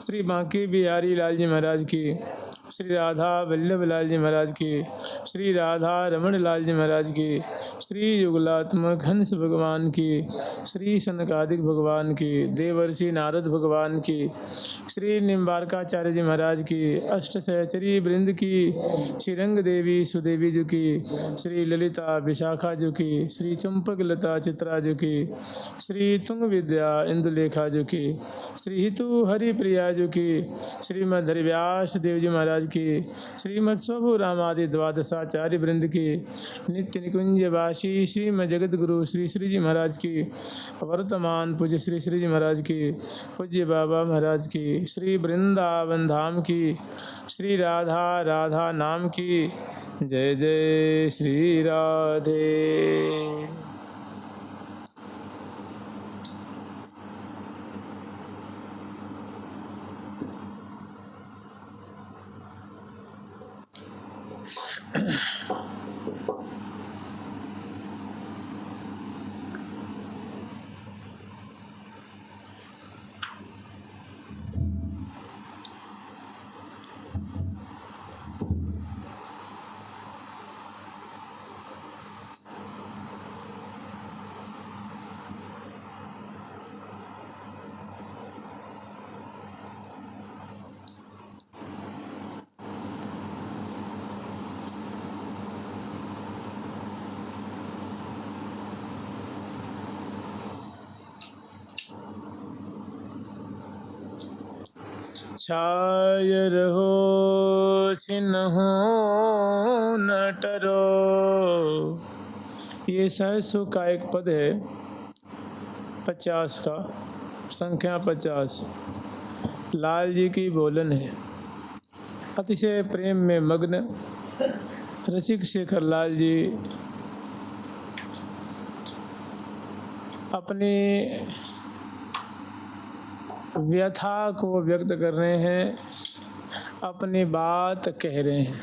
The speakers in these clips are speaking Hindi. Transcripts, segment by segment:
श्री बांके बिहारी लाल जी महाराज की, श्री राधा वल्लभ लाल जी महाराज की, श्री राधा रमण लाल जी महाराज की, श्री युगलात्मक हंस भगवान की, श्री सनकादिक भगवान की, देवर्षि नारद भगवान की, श्री निम्बारकाचार्य जी महाराज की, अष्ट सहचरी वृंद की, श्रीरंग देवी सुदेवी जी की, श्री ललिता विशाखा जी की, श्री चंपक लता चित्रा जी की, श्री तुंग विद्या इंदुलेखा जी की, श्री हितु हरिप्रिया जी की, श्रीमद हरिव्यास देव जी महाराज की, श्रीमद स्वभु रामादि द्वादशाचार्य वृंद की, नित्य निकुंज वासी श्रीमद जगत गुरु श्री श्री जी महाराज की, वर्तमान पूज्य श्री श्री जी महाराज की, पूज्य बाबा महाराज की, श्री वृंदावन धाम की, श्री राधा राधा नाम की। जय जय श्री राधे। छाय रहो छिन्हो न टरो। ये सहसु का एक पद है 50 का, संख्या 50। लाल जी की बोलन है। अतिशय प्रेम में मग्न रसिक शेखर लाल जी अपनी व्यथा को व्यक्त कर रहे हैं, अपनी बात कह रहे हैं।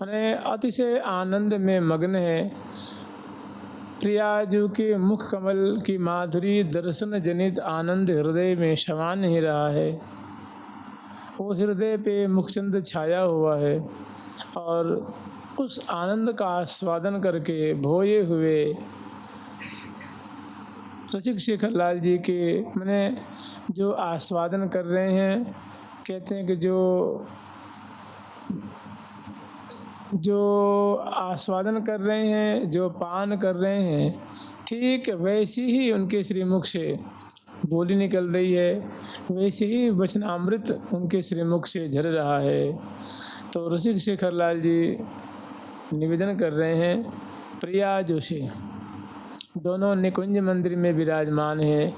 अरे अतिशय आनंद में मग्न है। प्रियाजू के मुख कमल की माधुरी दर्शन जनित आनंद हृदय में समा नहीं रहा है। वो हृदय पे मुखचंद छाया हुआ है और उस आनंद का आस्वादन करके भोए हुए रसिक शेखर लाल जी के मैंने जो आस्वादन कर रहे हैं, कहते हैं कि जो आस्वादन कर रहे हैं, जो पान कर रहे हैं, ठीक वैसी ही उनके श्रीमुख से बोली निकल रही है, वैसे ही वचनामृत उनके श्रीमुख से झर रहा है। तो रसिक शेखर लाल जी निवेदन कर रहे हैं प्रियाजू से। दोनों निकुंज मंदिर में विराजमान है,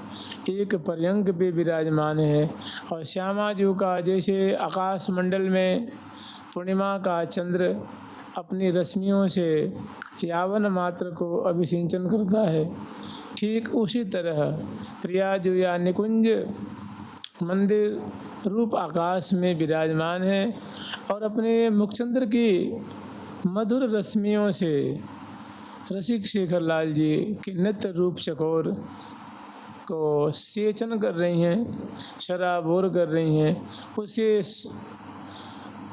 एक पर्यंक पे विराजमान है और श्यामा जी का जैसे आकाश मंडल में पूर्णिमा का चंद्र अपनी रश्मियों से यावन मात्र को अभिसिंचन करता है, ठीक उसी तरह प्रियाजू या निकुंज मंदिर रूप आकाश में विराजमान है और अपने मुखचंद्र की मधुर रश्मियों से रसिक शेखर लाल जी के नित्य रूप चकोर को सेचन कर रही हैं, शराबोर कर रही हैं।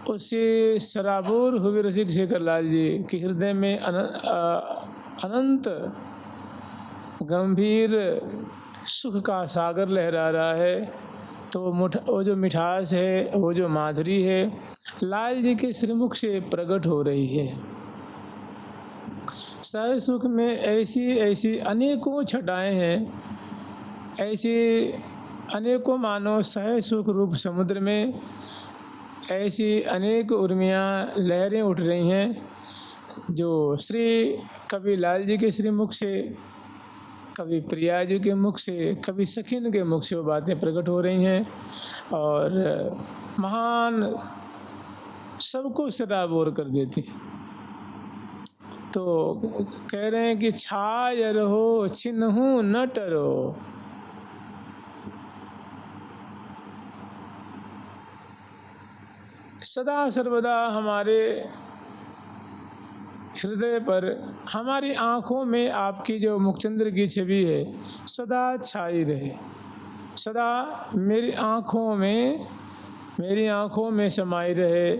उसे शराबोर हुए रसिक शेखर लाल जी के हृदय में अनंत गंभीर सुख का सागर लहरा रहा है। तो वो जो मिठास है, वो जो माधुरी है, लाल जी के श्रीमुख से प्रकट हो रही है। सह सुख में ऐसी अनेकों छटाएं हैं, ऐसी अनेकों मानो सह सुख रूप समुद्र में ऐसी अनेक उर्मियाँ लहरें उठ रही हैं, जो श्री कभी लाल जी के श्रीमुख से, कभी प्रिया जी के मुख से, कभी सखीन के मुख से वो बातें प्रकट हो रही हैं और महान सबको शराबोर कर देती। तो कह रहे हैं कि छाय रहो छिन्हु न टरो। सदा सर्वदा हमारे हृदय पर, हमारी आँखों में आपकी जो मुखचंद्र की छवि है सदा छाई रहे, सदा मेरी आँखों में समाई रहे,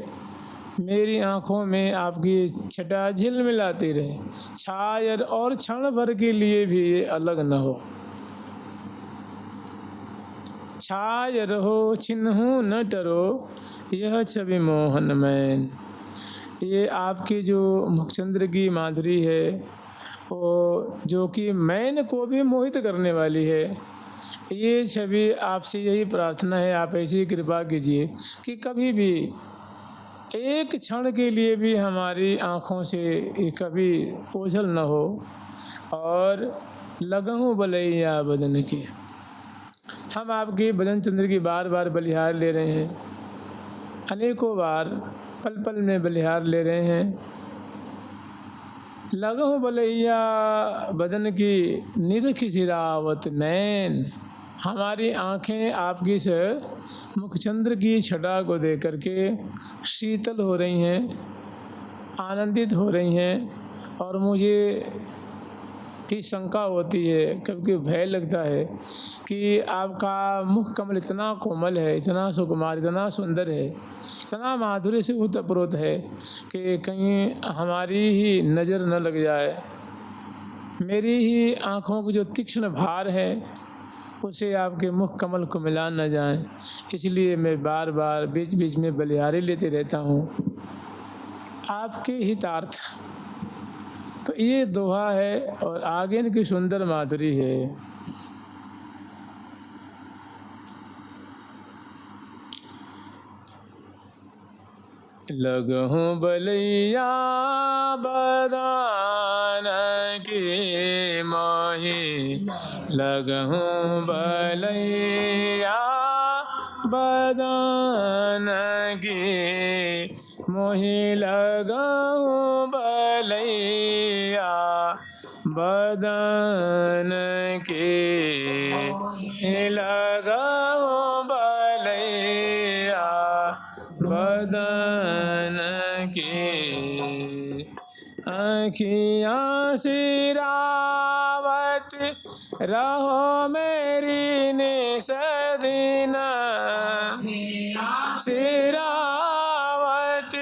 मेरी आँखों में आपकी छटा झिलमिलाती रहे, छायर और क्षण भर के लिए भी ये अलग न हो। छायर हो छिन्हू न टरो, यह छवि मोहन मैन। ये आपकी जो मुखचंद्र की माधुरी है, वो जो कि मैन को भी मोहित करने वाली है, ये छवि आपसे यही प्रार्थना है, आप ऐसी कृपा कीजिए कि कभी भी एक क्षण के लिए भी हमारी आँखों से ये कभी ओझल न हो। और लगहूँ बलैया बदन की, हम आपकी बदन चंद्र की बार बार बलिहार ले रहे हैं, अनेकों बार पल पल में बलिहार ले रहे हैं। लगहूँ बलैया बदन की निरखी सिरावत नैन, हमारी आँखें आपकी से मुखचंद्र की छटा को देख करके शीतल हो रही हैं, आनंदित हो रही हैं। और मुझे की शंका होती है, कभी भय लगता है कि आपका मुख कमल इतना कोमल है, इतना सुकुमार, इतना सुंदर है, इतना माधुर्य से ओतप्रोत है कि कहीं हमारी ही नज़र न लग जाए, मेरी ही आँखों की जो तीक्ष्ण भार है उसे आपके मुख कमल को मिला न जाए। इसलिए मैं बार बार बीच बीच में बलिहारी लेते रहता हूँ आपके हितार्थ। तो ये दोहा है और आगे इनकी सुंदर माधुरी है। लगहूँ बलैया बदन की मोहि, लगहूँ बलैया बदन की मोहि, लगहूँ बलैया बदन की, लगहूँ बलैया बदन की। आँखियाँ सिरावत रहो मेरी निस दिन, सिरावत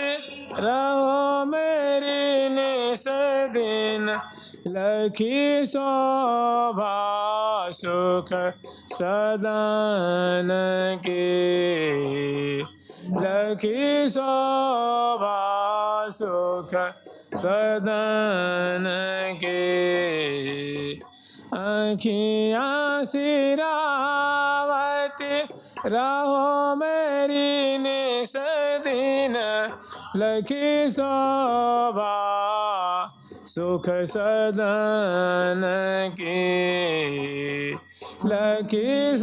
रहो मेरी निस दिन, लखी शोभा सुख सदन के, लखी शोभा सुख सदन के। आँखियाँ सिरावत रहो मेरी निस दिन, लखी शोभा सुख सदन की, लखी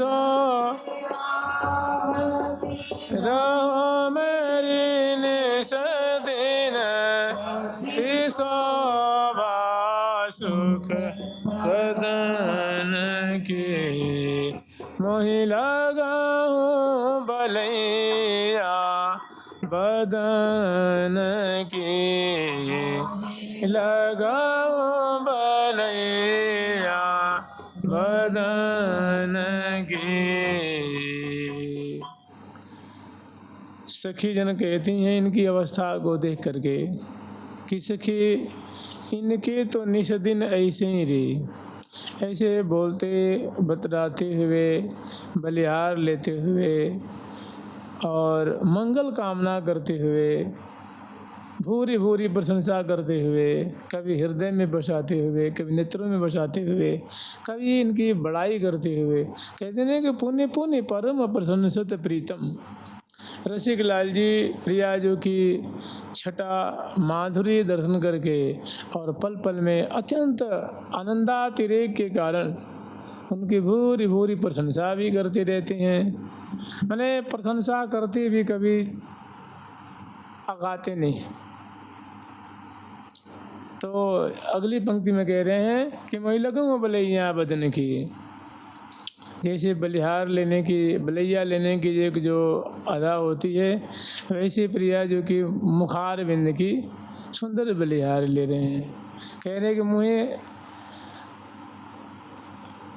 रहो मेरी निस दिन, शोभा सुख सदन की। मोहि लगहूँ बलैया बदन की, लगहूँ बलैया बदन की। सखी जन कहती हैं इनकी अवस्था को देख करके कि सखी इनके तो निस दिन ऐसे ही रही, ऐसे बोलते बतलाते हुए, बलिहार लेते हुए और मंगल कामना करते हुए, भूरी भूरी प्रशंसा करते हुए, कभी हृदय में बसाते हुए, कभी नेत्रों में बसाते हुए, कभी इनकी बड़ाई करते हुए कहते हैं कि पुण्य पुण्य परम प्रसन्न सत प्रीतम। रसिक लाल जी प्रिया जो की छटा माधुरी दर्शन करके और पल पल में अत्यंत आनंदातिरेक के कारण उनकी भूरी भूरी प्रशंसा भी करते रहते हैं। मैंने प्रशंसा करते भी कभी अगाते नहीं। तो अगली पंक्ति में कह रहे हैं कि मैं लगूँ बलैया बदन की, जैसे बलिहार लेने की, बलैया लेने की एक जो अदा होती है, वैसे प्रिया जो कि मुखार बिंद की सुंदर बलिहार ले रहे हैं। कह रहे हैं कि मुझे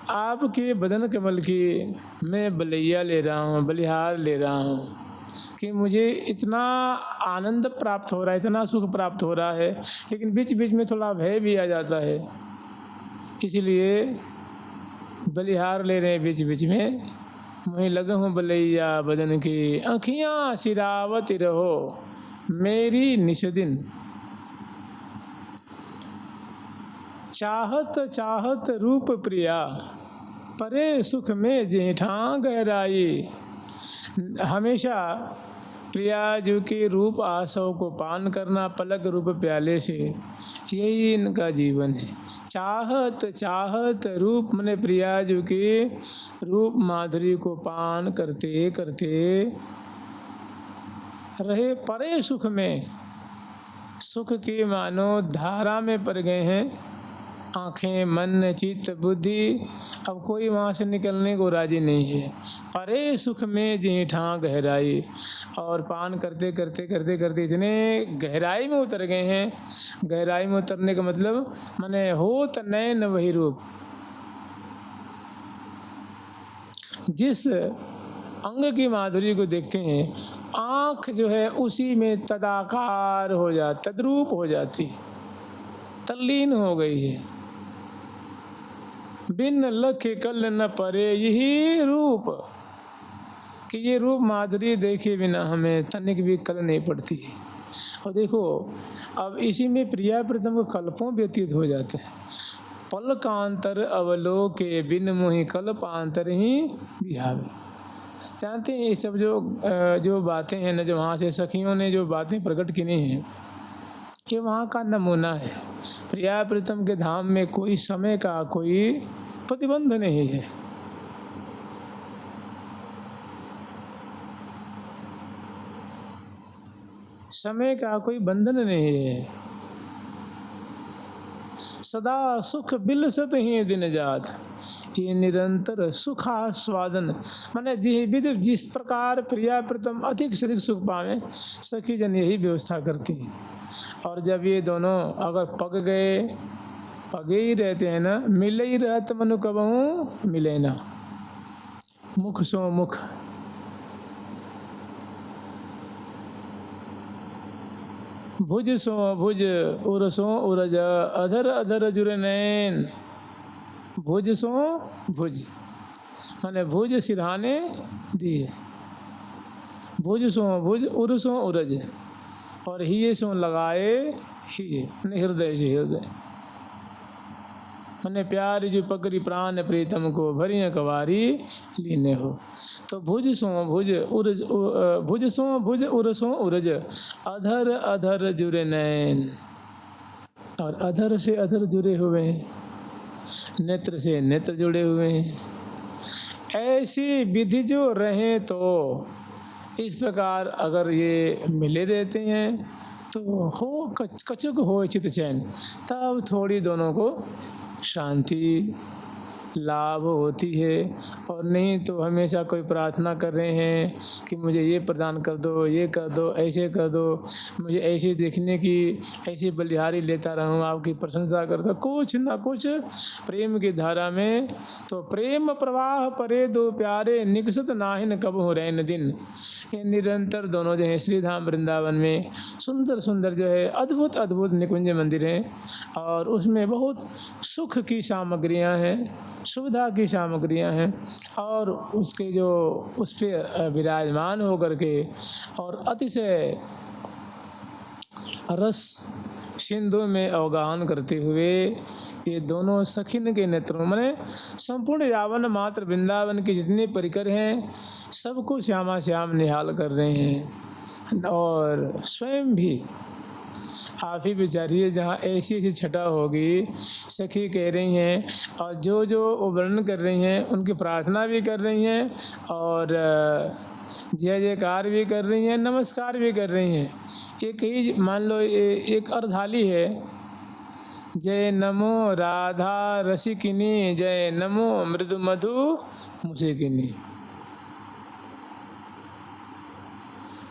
आपके बदन कमल की मैं बलैया ले रहा हूँ, बलिहार ले रहा हूँ कि मुझे इतना आनंद प्राप्त हो रहा है, इतना सुख प्राप्त हो रहा है, लेकिन बीच बीच में थोड़ा भय भी आ जाता है। इसलिए बलिहार ले रहे हैं बीच बीच में। मैं लगा हूँ बलैया बदन की, आँखियाँ सिरावत रहो मेरी निशदिन। चाहत चाहत रूप प्रिया, परे सुख में जेठां गहराई। हमेशा प्रिया जी के रूप आसव को पान करना पलक रूप प्याले से, यही इनका जीवन है। चाहत चाहत रूप मने प्रिया जी के रूप माधुरी को पान करते करते रहे परे सुख में। सुख के मानो धारा में पड़ गए हैं, आँखें मन चित्त बुद्धि, अब कोई वहाँ से निकलने को राजी नहीं है। परे सुख में जेठां गहराई, और पान करते करते करते करते इतने गहराई में उतर गए हैं। गहराई में उतरने का मतलब माने होत नैन वही रूप। जिस अंग की माधुरी को देखते हैं, आँख जो है उसी में तदाकार हो जाती, तद्रूप हो जाती, तल्लीन हो गई है। बिन लख कल न परे यही रूप, कि ये रूप माधुरी देखे बिना हमें तनिक भी कल नहीं पड़ती। और देखो अब इसी में प्रिया प्रीतम को कल्पों व्यतीत हो जाते हैं। पल कांतर अवलोके बिन मोहि कल्पांतर ही बिहावे। जानते हैं ये सब जो बातें हैं न, जो वहाँ से सखियों ने जो बातें प्रकट की हैं, ये वहाँ का नमूना है। प्रिया प्रीतम के धाम में कोई समय का कोई प्रतिबंध नहीं है। समय का कोई बंधन नहीं है। सदा सुख बिलसत ही दिन जात, ये निरंतर सुखास्वादन। माने जिस प्रकार प्रिया प्रीतम अधिक से अधिक सुख पावे, सखी जन यही व्यवस्था करती हैं। और जब ये दोनों अगर पगे ही रहते हैं ना, मिले ही रहत मनु कबहू मिले ना। मुख सो मुख, भुज सो भुज, उर सो उरज, अधर अधर जुरे नैन। भुज सो भुज माने भुज सिरहाने दिए, भुज सो भुज, उर सो उरज, और हिये सो लगाए हिये, हृदय से हृदय। मने प्यार जो पकड़ी प्राण प्रीतम को, भरिया कवारी लीने हो। तो भुज सो भुज, उरज भुज सो भुज, उर सो उरज, अधर अधर जुरे नैन। और अधर से अधर जुड़े हुए हैं, नेत्र से नेत्र जुड़े हुए हैं। ऐसी विधि जो रहे तो इस प्रकार अगर ये मिले रहते हैं तो हो कचुक हो चित चैन, तब थोड़ी दोनों को शांति लाभ होती है। और नहीं तो हमेशा कोई प्रार्थना कर रहे हैं कि मुझे ये प्रदान कर दो, ये कर दो, ऐसे कर दो, मुझे ऐसे देखने की, ऐसी बलिहारी लेता रहूँ, आपकी प्रशंसा करता, कुछ ना कुछ प्रेम की धारा में। तो प्रेम प्रवाह परे दो प्यारे, निकसत नाहिन कब हो रैन दिन। ये निरंतर दोनों जो है श्री धाम वृंदावन में सुंदर सुंदर जो है अद्भुत अद्भुत निकुंज मंदिर हैं, और उसमें बहुत सुख की सामग्रियाँ हैं, सुविधा की सामग्रियाँ हैं, और उसके जो उस पर विराजमान होकर के और अतिशय रस सिंधु में अवगाहन करते हुए ये दोनों सखिन के नेत्रों में संपूर्ण यावन मात्र वृंदावन के जितने परिकर हैं सबको श्यामा श्याम निहाल कर रहे हैं। और स्वयं भी आप ही विचारिए, जहाँ ऐसी ऐसी छटा होगी, सखी कह रही हैं और जो जो वो वर्णन कर रही हैं उनकी प्रार्थना भी कर रही हैं, और जय जयकार भी कर रही हैं, नमस्कार भी कर रही हैं। एक ही मान लो एक अर्धाली है, जय नमो राधा रसिकिनी, जय नमो मृदु मधु मुसिकिनी।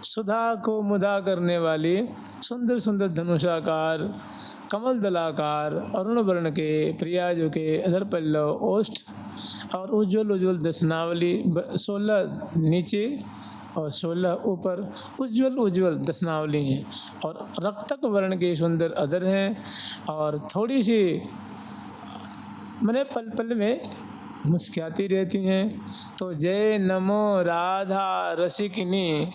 सुधा को मुदा करने वाली सुंदर सुंदर धनुषाकार कमल दलाकार अरुण वर्ण के प्रियाजों के अधर पल्लव ओष्ठ और उज्ज्वल उज्ज्वल दशनावली 16 नीचे और 16 ऊपर उज्ज्वल उज्ज्वल दशनावली हैं और रक्तक वर्ण के सुंदर अधर हैं और थोड़ी सी मैंने पल पल में मुस्कुराती रहती हैं। तो जय नमो राधा रसिकिनी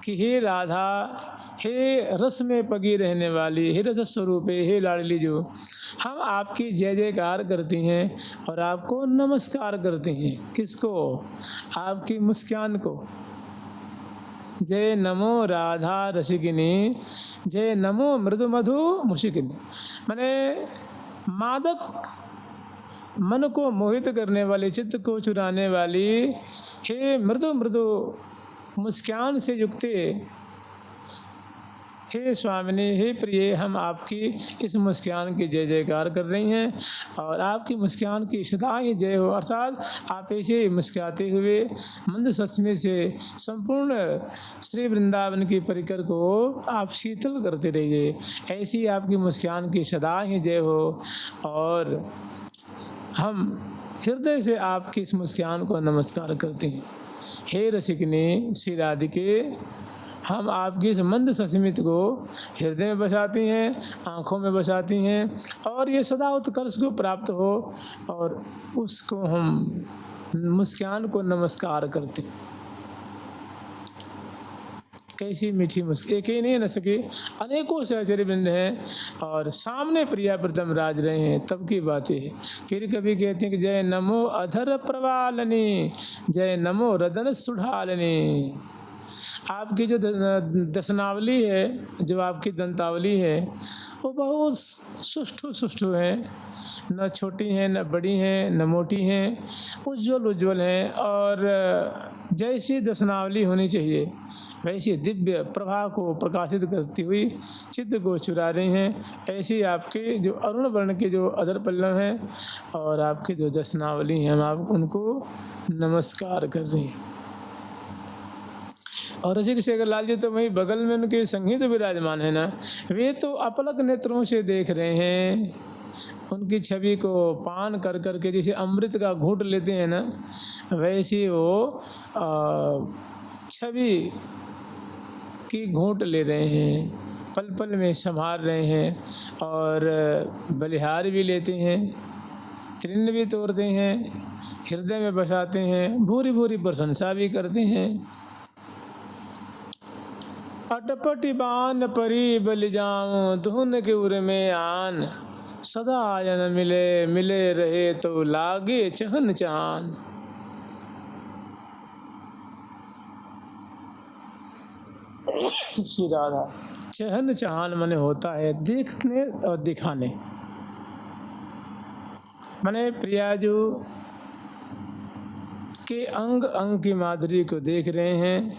कि हे राधा, हे रस में पगी रहने वाली, हे रस स्वरूप, हे लाडली जो, हम आपकी जय जयकार करती हैं और आपको नमस्कार करती हैं। किसको? आपकी मुस्कान को। जय नमो राधा रसिकिनी, जय नमो मृदु मधु मुशिकिनी। माने मादक मन को मोहित करने वाली, चित्त को चुराने वाली, हे मृदु मृदु मुस्कान से युक्त हे स्वामिनी, हे प्रिय, हम आपकी इस मुस्कान की जय जयकार कर रही हैं और आपकी मुस्कान की सदा ही जय हो। अर्थात आप ऐसे मुस्कुराते हुए मंद सचने से संपूर्ण श्री वृंदावन की परिकर को आप शीतल करते रहिए। ऐसी आपकी मुस्कान की सदा ही जय हो और हम हृदय से आपकी इस मुस्कान को नमस्कार करते हैं। हे रसिकनी श्री राधिके, हम आपकी इस मंद सस्मित को हृदय में बसाती हैं, आँखों में बसाती हैं और ये सदा उत्कर्ष को प्राप्त हो और उसको हम मुस्कान को नमस्कार करते हैं। कैसी मीठी मुस्कान, एक ही नहीं न सके, अनेकों सहचर्य बिंद हैं और सामने प्रिया प्रथम राज रहे हैं, तब की बातें है। फिर कभी कहते हैं कि जय नमो अधर प्रवालनी, जय नमो रदन सुढ़ालनी। आपकी जो दशनावली है, जो आपकी दंतावली है, वो बहुत सुष्ठु सुष्ठु है, न छोटी हैं न बड़ी हैं न मोटी हैं, उज्ज्वल उज्ज्वल हैं और जैसी दशनावली होनी चाहिए वैसी दिव्य प्रभा को प्रकाशित करती हुई चित्त को चुरा रही हैं। ऐसी आपके जो अरुण वर्ण के जो अधर पल्लव हैं और आपकी जो दशनावली हैं, हम आप उनको नमस्कार कर रही हैं। और रसिक शेखर लाल जी तो वहीं बगल में उनके संगीत विराजमान है ना, वे तो अपलक नेत्रों से देख रहे हैं उनकी छवि को पान कर कर के, जैसे अमृत का घूंट लेते हैं ना, वैसे वो छवि की घूंट ले रहे हैं, पल पल में संभाल रहे हैं और बलिहार भी लेते हैं, तृण भी तोड़ते हैं, हृदय में बसाते हैं, भूरी भूरी प्रशंसा भी करते हैं। अटपटी बान परी बलि जाऊं, धुन के उर में आन, सदा आयन मिले मिले रहे तो लागे चहन चान। श्री राधा, चहन चान माने होता है देखने और दिखाने, माने प्रियाजू के अंग अंग की माधुरी को देख रहे हैं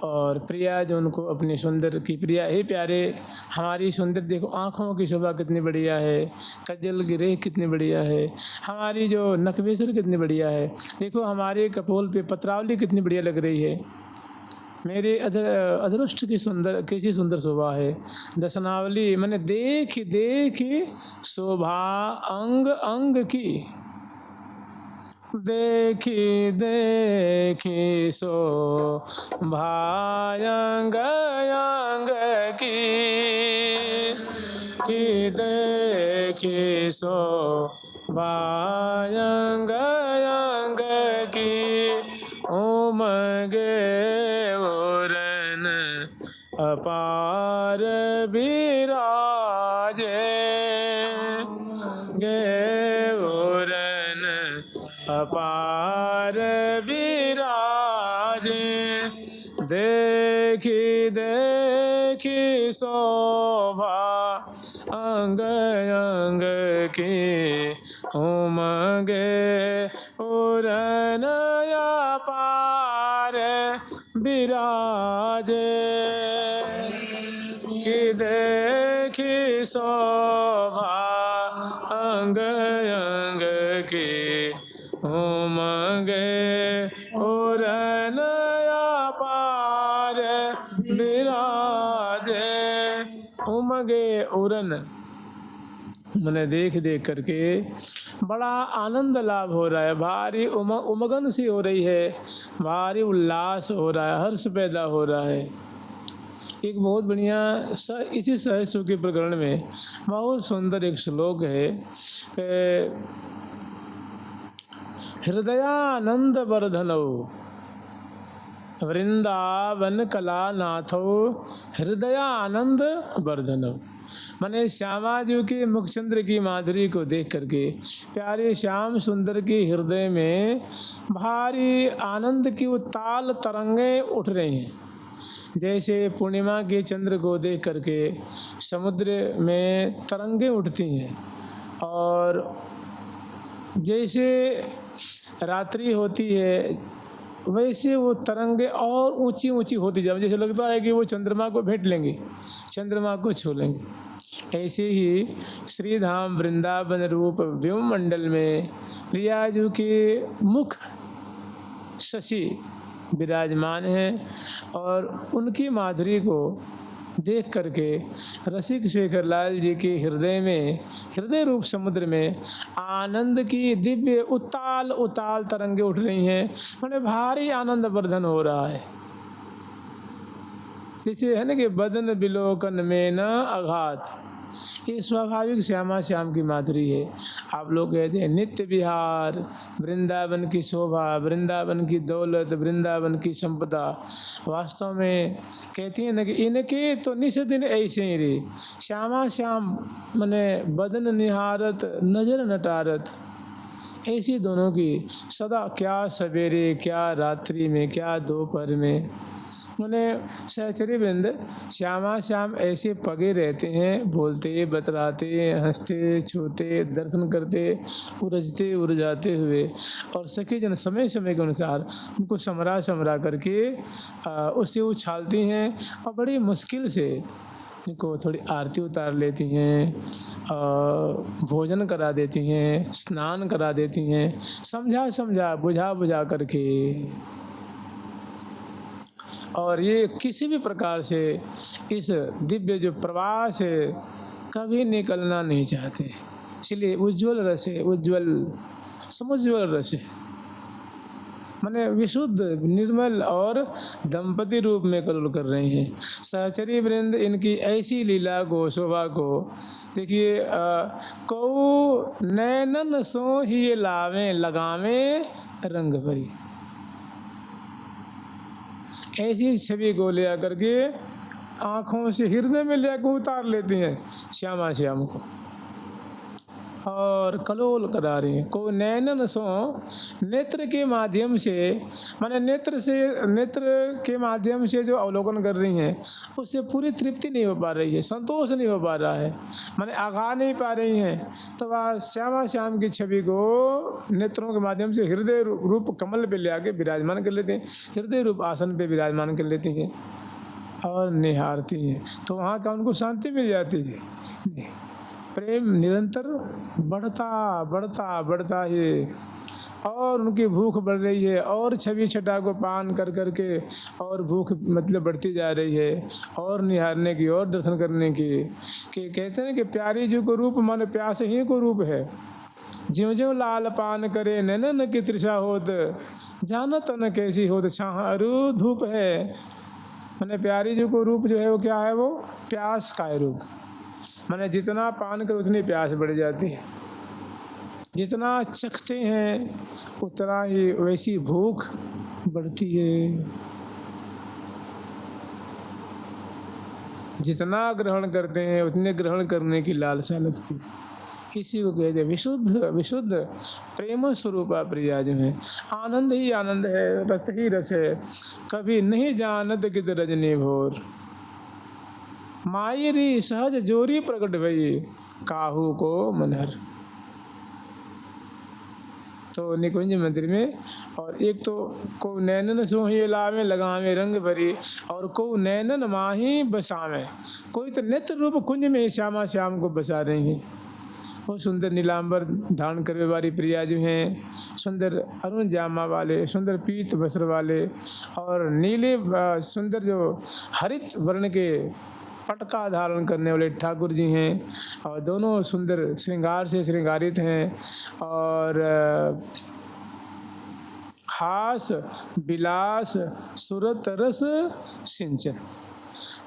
और प्रिया जो उनको अपनी सुंदर की प्रिया, हे प्यारे हमारी सुंदर देखो, आँखों की शोभा कितनी बढ़िया है, कजल की रेख कितनी बढ़िया है, हमारी जो नकवेसर कितनी बढ़िया है, देखो हमारे कपोल पे पत्रावली कितनी बढ़िया लग रही है, मेरे अधरुष्ट की सुंदर कैसी सुंदर शोभा है, दशनावली मैंने देख देख शोभा अंग अंग की, देखी देखी शोभा अंग अंग की देखी शोभा अंग अंग की, उमगे उरन अपार विराजे, गे उरन अपार विराजे, देखी देखी शोभा अंग अंग की, उमगे उरन अपार विराजे, की देखी शोभा अंग अंग की, उमगे उरन अपार विराजे। उमगे उरन मैंने देख देख करके बड़ा आनंद लाभ हो रहा है, भारी उमगन सी हो रही है, भारी उल्लास हो रहा है, हर्ष पैदा हो रहा है। एक बहुत बढ़िया इसी सहज सुख के प्रकरण में बहुत सुंदर एक श्लोक है कि हृदयानंद वर्धनो वृंदावन कला नाथो हृदयानंद वर्धनो। माने श्यामा जी के मुखचंद्र की माधुरी को देख करके प्यारे श्याम सुंदर के हृदय में भारी आनंद की उताल तरंगें उठ रही हैं। जैसे पूर्णिमा के चंद्र को देख करके समुद्र में तरंगें उठती हैं, और जैसे रात्रि होती है वैसे वो तरंगे और ऊंची ऊंची होती जाए, जैसे लगता है कि वो चंद्रमा को भेंट लेंगे, चंद्रमा को छू लेंगे। ऐसे ही श्रीधाम वृंदावन रूप व्योम मंडल में प्रियाजू के मुख शशि विराजमान हैं, और उनकी माधुरी को देख करके रसिक शेखर लाल जी के हृदय में, हृदय रूप समुद्र में आनंद की दिव्य उताल उताल तरंगे उठ रही हैं। मैंने भारी आनंद वर्धन हो रहा है। जैसे है ना कि बदन बिलोकन में न आघात, ये स्वाभाविक श्यामा श्याम की माधुरी है। आप लोग कहते हैं नित्य विहार, वृंदावन की शोभा, वृंदावन की दौलत, वृंदावन की संपदा। वास्तव में कहती हैं ना कि इनके तो निस दिन ऐसे ही रे, श्यामा श्याम मने बदन निहारत नजर नटारत। ऐसी दोनों की सदा, क्या सवेरे क्या रात्रि में क्या दोपहर में, उन्हें सहचरी वृंद श्यामा श्याम ऐसे पगे रहते हैं, बोलते बतलाते हंसते छूते दर्शन करते उरजते उरजाते हुए, और सखी जन समय समय के अनुसार उनको समरा समरा करके उससे उछालती हैं, और बड़ी मुश्किल से इनको थोड़ी आरती उतार लेती हैं, भोजन करा देती हैं, स्नान करा देती हैं, समझा समझा बुझा बुझा करके। और ये किसी भी प्रकार से इस दिव्य जो प्रवास है कभी निकलना नहीं चाहते, इसलिए उज्ज्वल रस है, उज्ज्वल समुज्ज्वल रस है, माने विशुद्ध निर्मल और दंपति रूप में कलुल कर रहे हैं। सहचरी वृंद इनकी ऐसी लीला को, शोभा को देखिए। कौ नैनन सो ही लावे लगावे रंग भरी, ऐसी छवि को ले आकर के आँखों से हृदय में ले आकर उतार लेती हैं श्यामा श्याम को, और कलोल करा रही हैं। को नैनन सो, नेत्र के माध्यम से, माने नेत्र के माध्यम से जो अवलोकन कर रही हैं उससे पूरी तृप्ति नहीं हो पा रही है, संतोष नहीं हो पा रहा है, माने आगा नहीं पा रही हैं। तो वह श्यामा श्याम की छवि को नेत्रों के माध्यम से हृदय रूप कमल पे ले आके विराजमान कर लेते हैं, हृदय रूप आसन पे विराजमान कर लेती हैं और निहारती हैं, तो वहाँ का उनको शांति मिल जाती है। प्रेम निरंतर बढ़ता बढ़ता बढ़ता है, और उनकी भूख बढ़ रही है, और छवि छटा को पान कर करके और भूख मतलब बढ़ती जा रही है, और निहारने की और दर्शन करने की। कि कहते हैं कि प्यारी जी को रूप माने प्यास ही को रूप है। ज्यों ज्यों लाल पान करे नैनन की तृषा होत, जानत न कैसी होत छाह अरु धूप है। माने प्यारी जी को रूप जो है वो क्या है, वो प्यास का है रूप, माने जितना पान कर उतनी प्यास बढ़ जाती है, जितना चखते हैं उतना ही वैसी भूख बढ़ती है, जितना ग्रहण करते हैं उतने ग्रहण करने की लालसा लगती है। इसी को कहते हैं विशुद्ध विशुद्ध प्रेम स्वरूपा प्रिया जो है। आनंद ही आनंद है, रस ही रस है, कभी नहीं जानत कित रजनी भोर, मायरी सहज जोरी प्रकट भई काहू को मनहर। तो निकुंज मंदिर में, और एक तो को नैनन सोही लावे लगावे रंग भरी, और को नैनन माही बसावे, कोई तो नेत्र रूप कुंज में श्यामा श्याम को बसा रही हैं। वो सुंदर नीलांबर धारण करने वाली प्रिया जो हैं, सुंदर अरुण जामा वाले, सुंदर पीत वस्त्र वाले, और नीले सुंदर जो हरित वर्ण के पटका धारण करने वाले ठाकुर जी हैं और दोनों सुंदर श्रृंगार से श्रृंगारित हैं और हास विलास सुरत रस सिंचन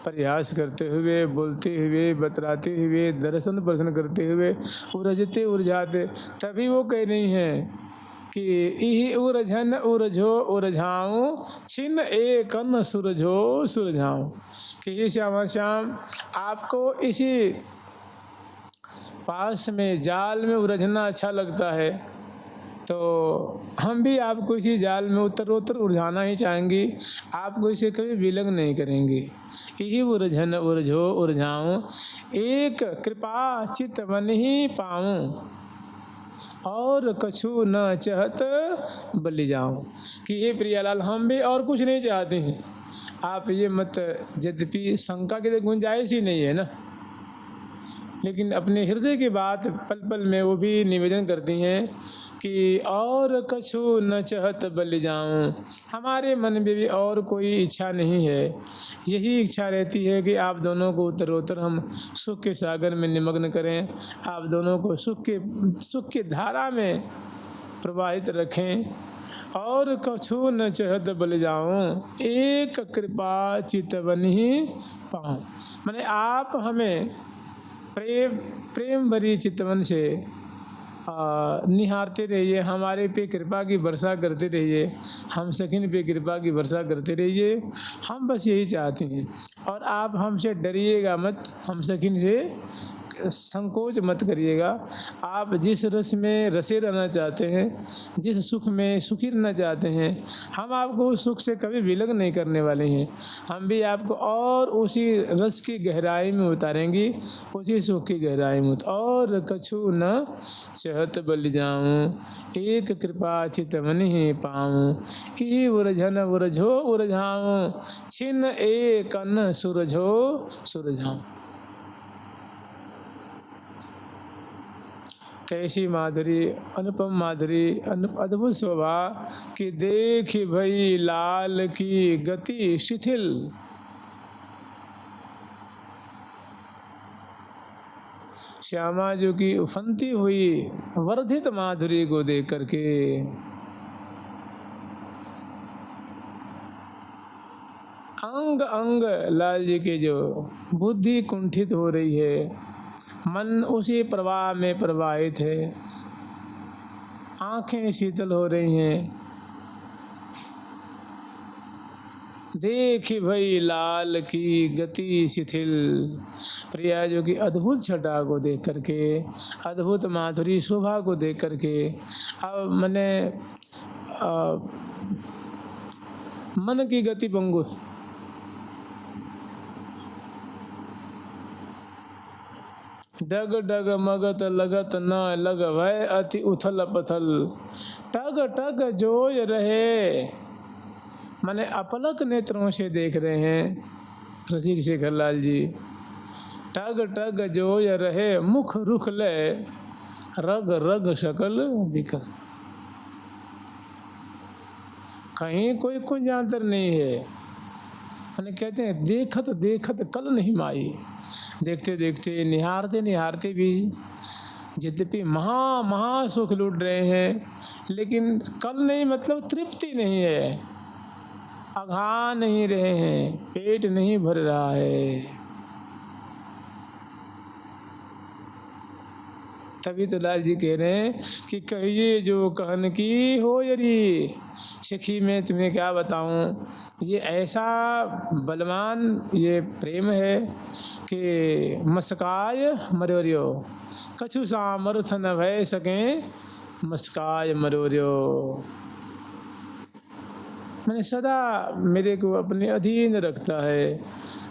प्रयास करते हुए, बोलते हुए, बतलाते हुए, दर्शन प्रश्न करते हुए उरजते उरझाते, तभी वो कह रही हैं कि इही उरझन उरझो उरझाऊं छिन एकन सुरझो सुरझाऊं, कि ये श्यामा श्याम आपको इसी पास में जाल में उलझना अच्छा लगता है, तो हम भी आपको इसी जाल में उत्तरोत्तर उलझाना ही चाहेंगे, आपको इसे कभी विलंब नहीं करेंगे। यही उलझन उलझो उलझाऊं एक कृपा चित मन ही पाऊं और कछु न चाहत बलि जाऊं, कि ये प्रियालाल हम भी और कुछ नहीं चाहते हैं, आप ये मत, यद्यपि शंका की तो गुंजाइश ही नहीं है ना, लेकिन अपने हृदय की बात पल पल में वो भी निवेदन करती हैं कि और कछु न चाहत बलि जाऊं, हमारे मन में भी और कोई इच्छा नहीं है, यही इच्छा रहती है कि आप दोनों को उत्तरोत्तर हम सुख के सागर में निमग्न करें, आप दोनों को सुख की धारा में प्रवाहित रखें। और कछु न चाहत बलि जाऊं एक कृपा चितवन ही पाऊं, माने आप हमें प्रेम भरी चितवन से निहारते रहिए, हमारे पे कृपा की वर्षा करते रहिए, हम सखिन पे कृपा की वर्षा करते रहिए, हम बस यही चाहते हैं। और आप हमसे डरिएगा मत, हम सखिन से संकोच मत करिएगा, आप जिस रस में रसे रहना चाहते हैं, जिस सुख में सुखी रहना चाहते हैं, हम आपको उस सुख से कभी विलंब नहीं करने वाले हैं, हम भी आपको और उसी रस की गहराई में उतारेंगे, उसी सुख की गहराई में। और कछु न चाहत बलि जाऊं एक कृपा चित मन ही पाऊं, ई उरझन उरझो उरझाऊं छिन एक अन्न सुरझो सुरझाऊं। कैसी माधुरी, अनुपम माधुरी, अद्भुत शोभा कि देख भई लाल की गति शिथिल, श्यामा जो की उफनती हुई वर्धित माधुरी को देख करके अंग अंग लाल जी के जो बुद्धि कुंठित हो रही है, मन उसी प्रवाह में प्रवाहित है, आंखें शीतल हो रही हैं, देख भई लाल की गति शिथिल, प्रिया जो की अद्भुत छटा को देख करके, अद्भुत माधुरी शोभा को देख करके अब मैंने मन की गति भंगुर, डग डग मगत लगत न लग भय अति उथल पथल, टग टग जोय रहे, माने अपलक नेत्रों से देख रहे हैं रसिक शेखर लाल जी, टग टग जोय रहे मुख रुख ले रग रग शकल विकल, कहीं कोई कुंजांतर नहीं है, माने कहते हैं देखत देखत कल नहीं माई, देखते देखते निहारते निहारते भी यद्यपि महा सुख लूट रहे हैं, लेकिन कल नहीं मतलब तृप्ति नहीं है, अघा नहीं रहे हैं, पेट नहीं भर रहा है। तभी तो लाल जी कह रहे हैं कि कहिए जो कहन की हो यरी, सखी मैं तुम्हें क्या बताऊं, ये ऐसा बलवान ये प्रेम है कि मस्काय मरोरियो कछु सामर्थ न भय सकें मस्काय मरोरियो, मैंने सदा मेरे को अपने अधीन रखता है,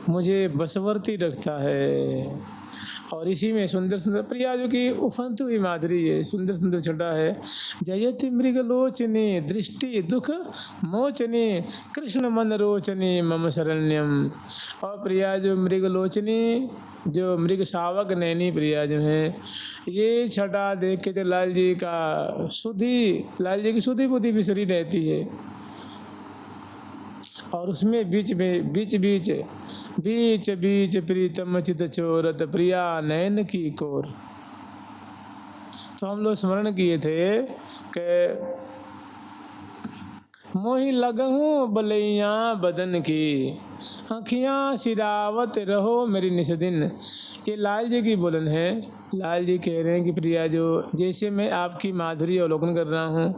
मुझे बसवर्ती रखता है, और इसी में सुंदर सुंदर प्रिया जो की उफनती हुई माधुरी है, सुंदर सुंदर छटा है, जयति मृगलोचनी दृष्टि दुख मोचनी कृष्ण मन रोचनी मम शरण्यम, और प्रिया जो मृगलोचनी जो मृग शावक नैनी प्रिया जो है, ये छटा देख के तो लाल जी का लाल जी की सुधी बुद्धि बिसरी रहती है, और उसमें बीच बीच बीच बीच प्रीतम चित चोरत प्रिया नयन की कोर। तो हम लोग स्मरण किए थे कि मोहि लगहूँ बलैया बदन की, आँखियाँ सिरावत रहो मेरी निस दिन। ये लाल जी की बोलन है। लाल जी कह रहे हैं कि प्रिया जो, जैसे मैं आपकी माधुरी अवलोकन कर रहा हूँ,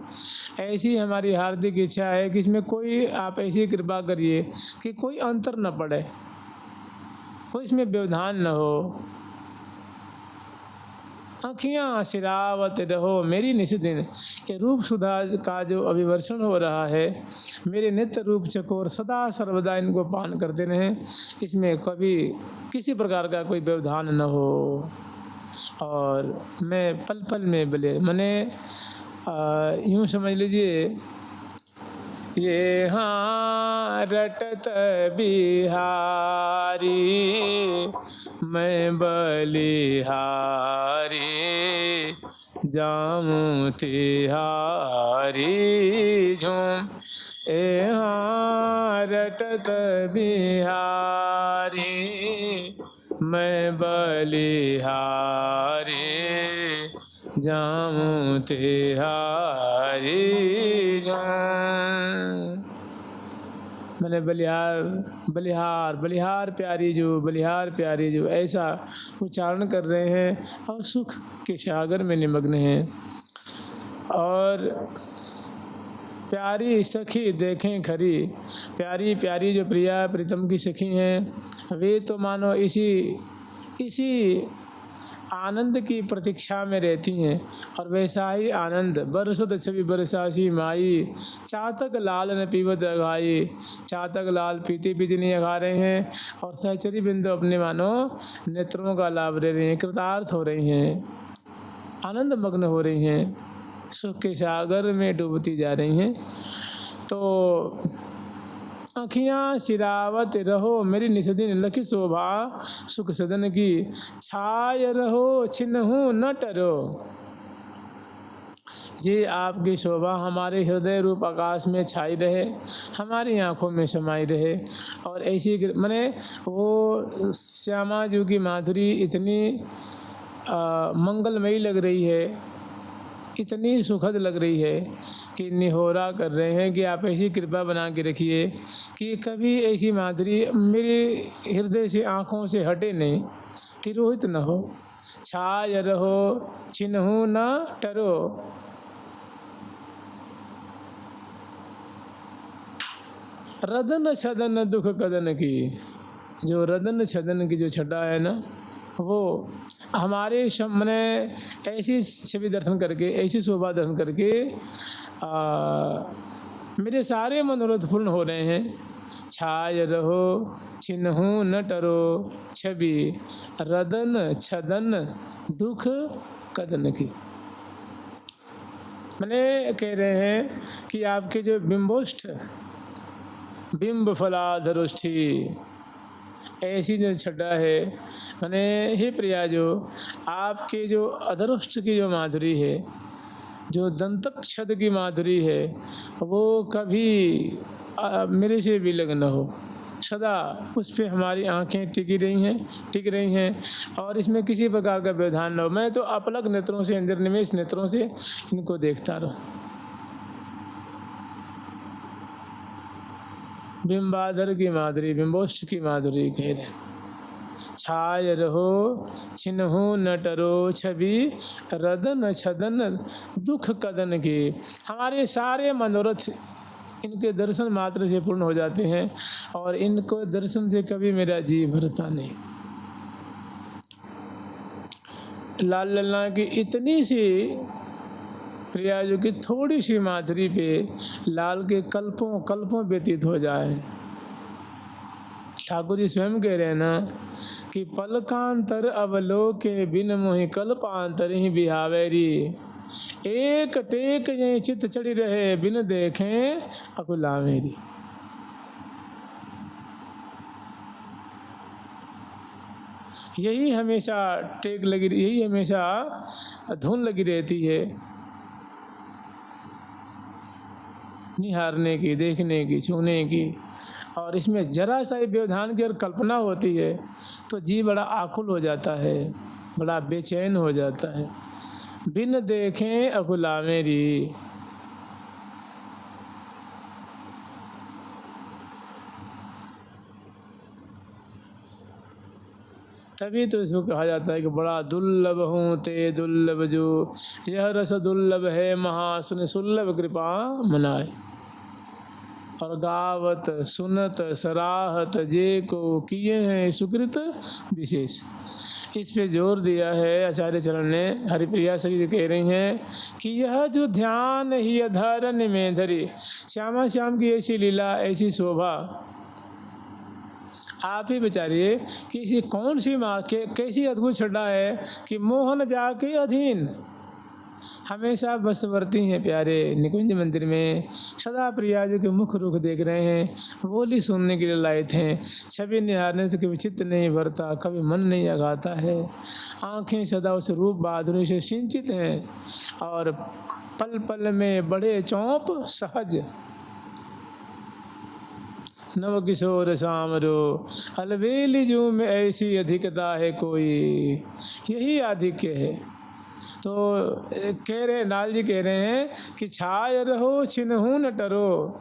ऐसी हमारी हार्दिक इच्छा है कि इसमें कोई आप ऐसी कृपा करिए कि कोई अंतर न पड़े, कोई इसमें व्यवधान न हो। आँखियाँ सिरावत रहो मेरी निस दिन। ये रूप सुधा का जो अभिवर्षण हो रहा है, मेरे नित्य रूप चकोर सदा सर्वदा इनको पान करते रहें, इसमें कभी किसी प्रकार का कोई व्यवधान न हो। और मैं पल पल में बले मने यूँ समझ लीजिए, ये हाँ रटत बिहारी मैं बलिहारी, जामु तिहारी झूम। ए हाँ रटत बिहारी मैं बलिहारी, जामु तिहारी झूम। मैंने बलिहार बलिहार बलिहार प्यारी जो, बलिहार प्यारी जो, ऐसा उच्चारण कर रहे हैं और सुख के सागर में निमग्न हैं। और प्यारी सखी देखें खरी, प्यारी प्यारी जो प्रिया प्रीतम की सखी हैं, वे तो मानो इसी आनंद की प्रतीक्षा में रहती हैं। और वैसा ही आनंद बरसत छवि बरसासी माई, चातक लाल न पीवत अघाई। चातक लाल पीते पीते नहीं अघा रहे हैं और सहचरी बिंदु अपने मानो नेत्रों का लाभ ले रही हैं, कृतार्थ हो रही हैं, आनंद मग्न हो रही हैं, सुख के सागर में डूबती जा रही हैं। तो आँखियाँ सिरावत रहो मेरी निसदिन, लखी शोभा सुख सदन की, छाय रहो छिन्हु न टरो। ये आपकी शोभा हमारे हृदय रूप आकाश में छाई रहे, हमारी आँखों में समाई रहे। और ऐसी मने वो श्यामा जी की माधुरी इतनी मंगलमयी लग रही है, इतनी सुखद लग रही है कि निहोरा कर रहे हैं कि आप ऐसी कृपा बना के रखिए कि कभी ऐसी माधुरी मेरे हृदय से आँखों से हटे नहीं, तिरोहित न हो। छाय रहो छिन्हु न टरो। रदन छदन दुख कदन की, जो रदन छदन की जो छटा है ना, वो हमारे मने ऐसी छवि दर्शन करके, ऐसी शोभा दर्शन करके मेरे सारे मनोरथ पूर्ण हो रहे हैं। छाय रहो छिन्हु न टरो, छवि रदन छदन दुख कदन की। मैंने कह रहे हैं कि आपके जो बिंबोष्ठ बिंब फलाधरुष्ठी, ऐसी जो छटा है, मैंने हे प्रिया जो आपके जो अधरुष्ठ की जो माधुरी है, जो दंतक छद की माधुरी है, वो कभी मेरे से विलग न हो। सदा उस पे हमारी आंखें टिक रही हैं और इसमें किसी प्रकार का व्यवधान न हो। मैं तो अपलक नेत्रों से, अंतर्निवेश नेत्रों से इनको देखता रहूं। बिंबाधर की माधुरी, बिंबोष्ठ की माधुरी कह रहे। छाय रहो छिन्हु न टरो, छवि रदन छदन दुख कदन की। हमारे सारे मनोरथ इनके दर्शन मात्र से पूर्ण हो जाते हैं और इनको दर्शन से कभी मेरा जी भरता नहीं। लाल लल्ला की इतनी सी प्रिया जो कि थोड़ी सी माधुरी पे लाल के कल्पों व्यतीत हो जाए। ठाकुर जी स्वयं कह रहे हैं ना कि पलकांतर अवलोके बिन मोहि कल्पांतर ही बिहावेरी, एक टेक ये चित चढ़ी रहे बिन देखें अकुला मेरी। यही हमेशा टेक लगी, यही हमेशा धुन लगी रहती है, निहारने की, देखने की, छूने की। और इसमें जरा सा ही व्यवधान की और कल्पना होती है तो जी बड़ा आकुल हो जाता है, बड़ा बेचैन हो जाता है। बिन देखें अकुला मेरी, तभी तो इसको कहा जाता है कि बड़ा दुर्लभ हूँ ते दुर्लभ जो, यह रस दुर्लभ है महासन सुलभ कृपा मनाए। और गावत सुनत सराहत जे को किए हैं सुकृत विशेष। इस पे जोर दिया है आचार्य चरण ने। हरिप्रिया सखी जी कह रही हैं कि यह जो ध्यान ही अधरन में धरी, श्यामा श्याम की ऐसी लीला, ऐसी शोभा, आप ही विचारिए कि इसी कौन सी माँ के कैसी अद्भुत छटा है कि मोहन जाके अधीन, हमेशा बसवर्ती हैं प्यारे निकुंज मंदिर में, सदा प्रिया जी के मुख रुख देख रहे हैं, बोली सुनने के लिए लाए थे। छवि निहारने से कभी चित्त नहीं भरता, कभी मन नहीं अघाता है। आंखें सदा उस रूप बहादुरी से सिंचित हैं और पल पल में बड़े चौंप सहज। नव किशोर सामरो अलबेली जू में ऐसी अधिकता है कोई, यही आधिक्य है। तो कह रहे नाल जी कह रहे हैं कि छाय रहो छिनहु न टरो,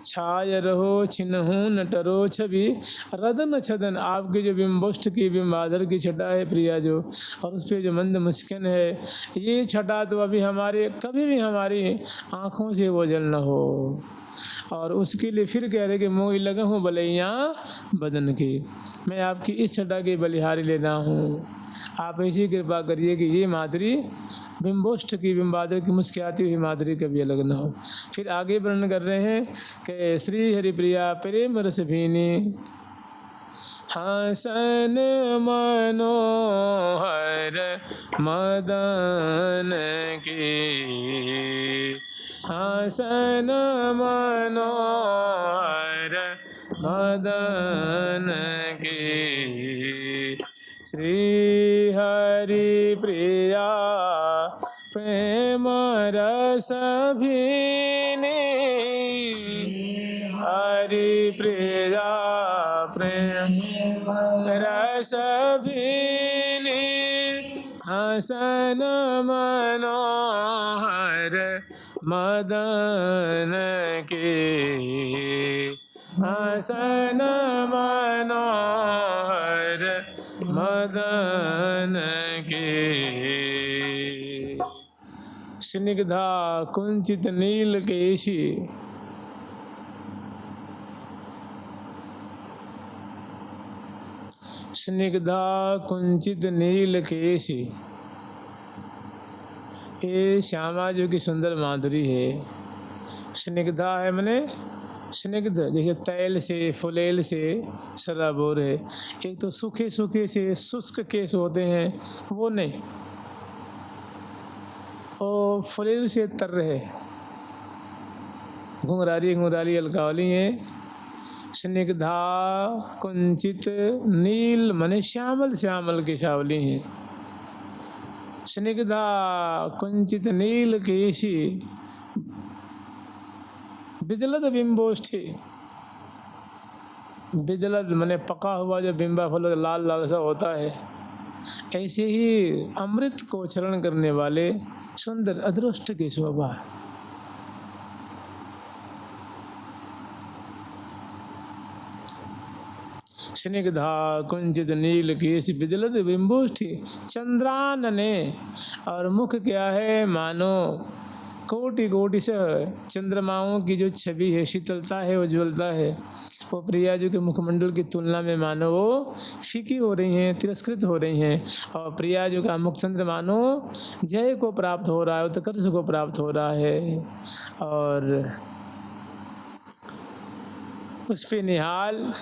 छाय रहो छिनहु न टरो छवि रदन छदन। आपके जो बिंबोष्ठ की बिंबाधर की छटा है प्रिया जो, और उस पर जो मंद मुस्किन है, ये छटा तो अभी हमारे कभी भी हमारी आँखों से ओझल न हो। और उसके लिए फिर कह रहे कि मोहि लगा हूँ बलैया बदन की, मैं आपकी इस छटा की बलिहारी लेना हूँ। आप ऐसी कृपा करिए कि ये माधुरी बिंबोष्ठ की बिंबाधर की मुस्कुराती हुई माधुरी कभी अलग न हो। फिर आगे वर्णन कर रहे हैं कि श्री हरिप्रिया प्रेम रस भीनी, हसन मनोहर मदन की, हसन मनोहर मदन की। श्री हरि प्रिया प्रेम रस भीनी, हरि प्रिया प्रेम रस भीनी, हसन मनोहर मदन के, हसन मनोहर मदन के। स्निग्धा कुंचित नील केशी, स्निग्धा कुंचित नील केशी, ये श्यामा जी की सुंदर माधुरी है। स्निग्धा है मने स्निग्ध, जैसे तैल से फुलेल से सराबोर है। एक तो सूखे सूखे से शुष्क केस होते हैं वो नहीं, और फुलेल से तर रहे, घुंघराली घुंघराली अलकावली है। स्निग्धा कुंचित नील मने श्यामल श्यामल के श्यावली हैं। स्निग्धा कुंचित नील केशी, बिजलद बिंबोष्ठी, बिजलद मने पका हुआ जो बिंबा फल लाल लाल सा होता है, ऐसे ही अमृत को चरण करने वाले सुंदर अदृष्ट की शोभा। स्निग्धा कुंचित नील केश बिजलद बिंबोष्ठी, चंद्रानने, और मुख क्या है मानो कोटि कोटि से चंद्रमाओं की जो छवि है, शीतलता है, उज्ज्वलता है, वो प्रिया जी के मुखमंडल की तुलना में मानो वो फीकी हो रही हैं, तिरस्कृत हो रही हैं। और प्रिया जी का मुखचंद्र मानो जय को प्राप्त हो रहा है, उत्कर्ष को प्राप्त हो रहा है। और उस पे निहाल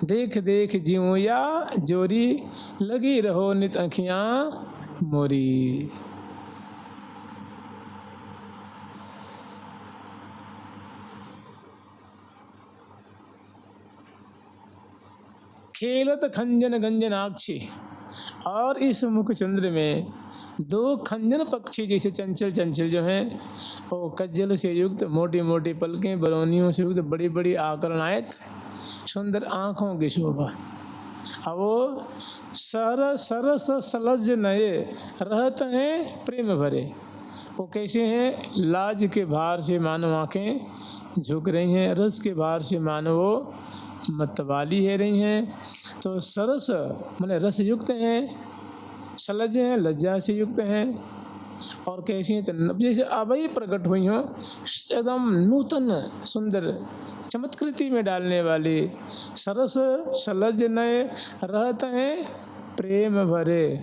देख देख जीऊँ या जोरी, लगी रहो नित आँखियाँ मोरी। खेलत खंजन गंजनाक्षी, और इस मुखचंद्र में दो खंजन पक्षी जैसे चंचल चंचल जो हैं, वो कज्जल से युक्त मोटी मोटी पलकें, बरौनियों से युक्त बड़ी बड़ी आकर्णायत सुंदर आँखों की शोभा। अब वो सरस सलज नए रहत हैं प्रेम भरे। वो कैसे हैं? लाज के भार से मानो आँखें झुक रही हैं, रस के भार से मानो वो मतवाली है रही हैं। तो सरस माने रस युक्त हैं, सलज हैं लज्जा से युक्त हैं, और कैसी हैं? तो जैसे अभय प्रकट हुई हों, एकदम नूतन सुंदर चमत्कृति में डालने वाली। सरस सलज नए रहते हैं प्रेम भरे,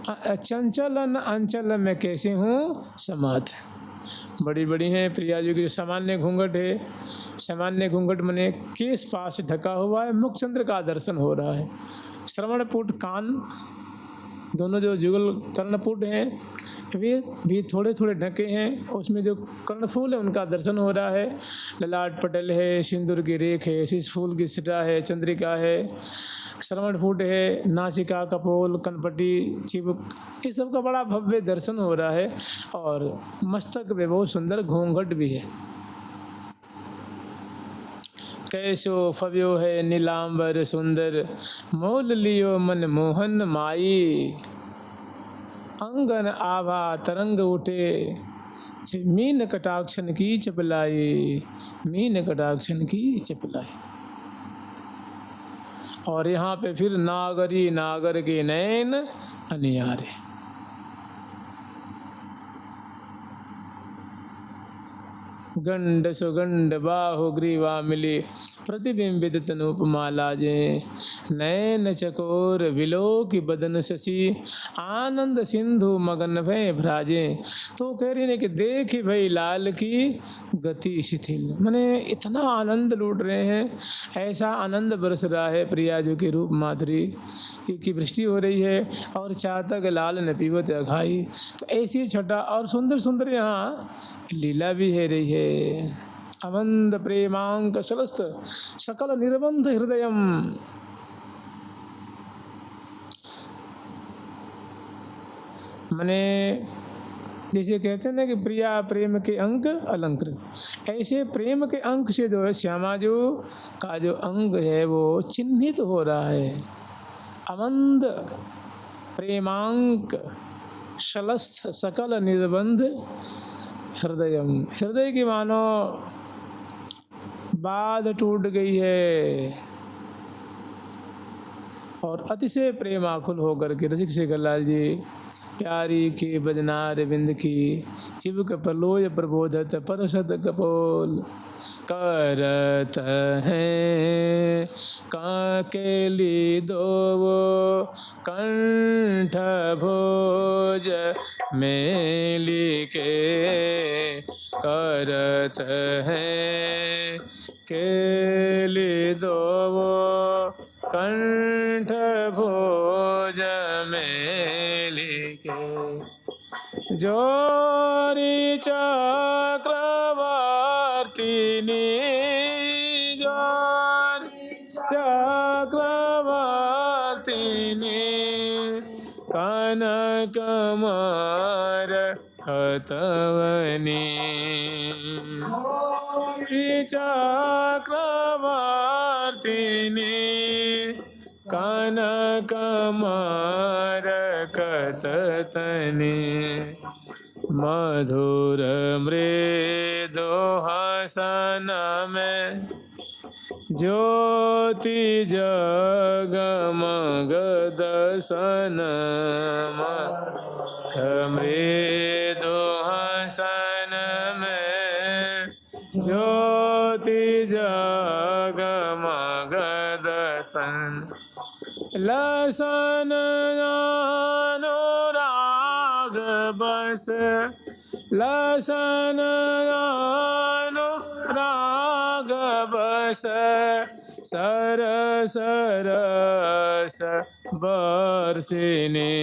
चंचलन अंचल में कैसे हूँ समात। बड़ी बड़ी हैं प्रिया जी की। जो सामान्य घूंघट है, सामान्य घूंघट मने केस पास ढका हुआ है, मुखचंद्र का दर्शन हो रहा है। श्रवणपुट कान दोनों जो जुगल कर्णपुट हैं वे भी थोड़े थोड़े ढके हैं, उसमें जो कर्णफूल है उनका दर्शन हो रहा है। ललाट पटल है, सिंदूर की रेख है, शीश फूल की सिटा है, चंद्रिका है, श्रवणफूट है, नासिका कपोल कनपटी चिबुक, इस सब का बड़ा भव्य दर्शन हो रहा है। और मस्तक में बहुत सुंदर घूंघट भी है। कैसो फव्यो है नीलांबर सुंदर, मोल लियो मन मोहन माई, अंगन आभा तरंग उठे, मीन कटाक्षन की चपलाई, मीन कटाक्षन की चपलाई। और यहाँ पे फिर नागरी नागर के नैन अनियारे। गंड सुगंड बाहु ग्रीवा मिली, प्रतिबिंबित तनुपमा लाजे, नैन चकोर विलो की बदन शशि, आनंद सिंधु मगन भय भ्राजे। तो कह रही है कि देखी भाई लाल की गति शिथिल, माने इतना आनंद लूट रहे हैं, ऐसा आनंद बरस रहा है प्रिया जो की रूप माधुरी की वृष्टि हो रही है। और चातक लाल न पीवत अघाई, तो ऐसी छटा और सुंदर सुंदर यहाँ लीला भी है रही है। अवंद प्रेमांक सलस्त सकल निर्बंध हृदयम, मने जैसे कहते हैं ना कि प्रिया प्रेम के अंक अलंकृत, ऐसे प्रेम के अंक से जो है श्यामा जो का जो अंग है वो चिन्हित हो रहा है। अवंद प्रेमांक सलस्त सकल निर्बंध हृदयम, हृदय की मानो बाध टूट गई है और अतिशय प्रेम आकुल होकर के रसिक शेखर लाल जी प्यारी के बदनार बिंद की चिबुक प्रलोय प्रबोधत परसत कपोल, करत हैं काकेली दोवो कंठ भोज मेली के, करत हैं केली दोवो कंठ भोज मेली के, जोरी चक्रवर्तिनी जोरी चक्रवर्तिनी, कनक मार हतवनी, चक्रवर्तिनी कनक मार कततनी, मधुर मृदु हसन में ज्योति जगमग दसन, मृदु हसन में ज्योति जगमग दसन, लसन अनुराग बस, लसन अनुराग बस, सरस रस बरसिनी,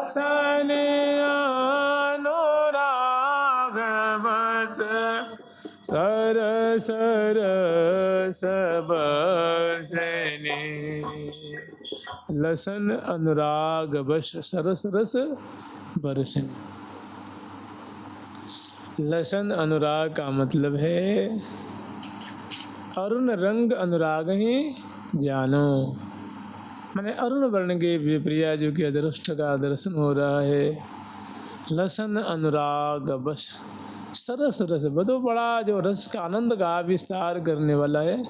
सन अनुराग बस, सरस रस बरसिनी, लसन अनुराग बश सरस रस बरसन। लसन अनुराग का मतलब है अरुण रंग अनुराग ही जानो, मैंने अरुण वर्ण के प्रिया जो कि अदृष्ट का दर्शन हो रहा है। लसन अनुराग बस सरस रस, बहुत बड़ा जो रस का आनंद का विस्तार करने वाला है।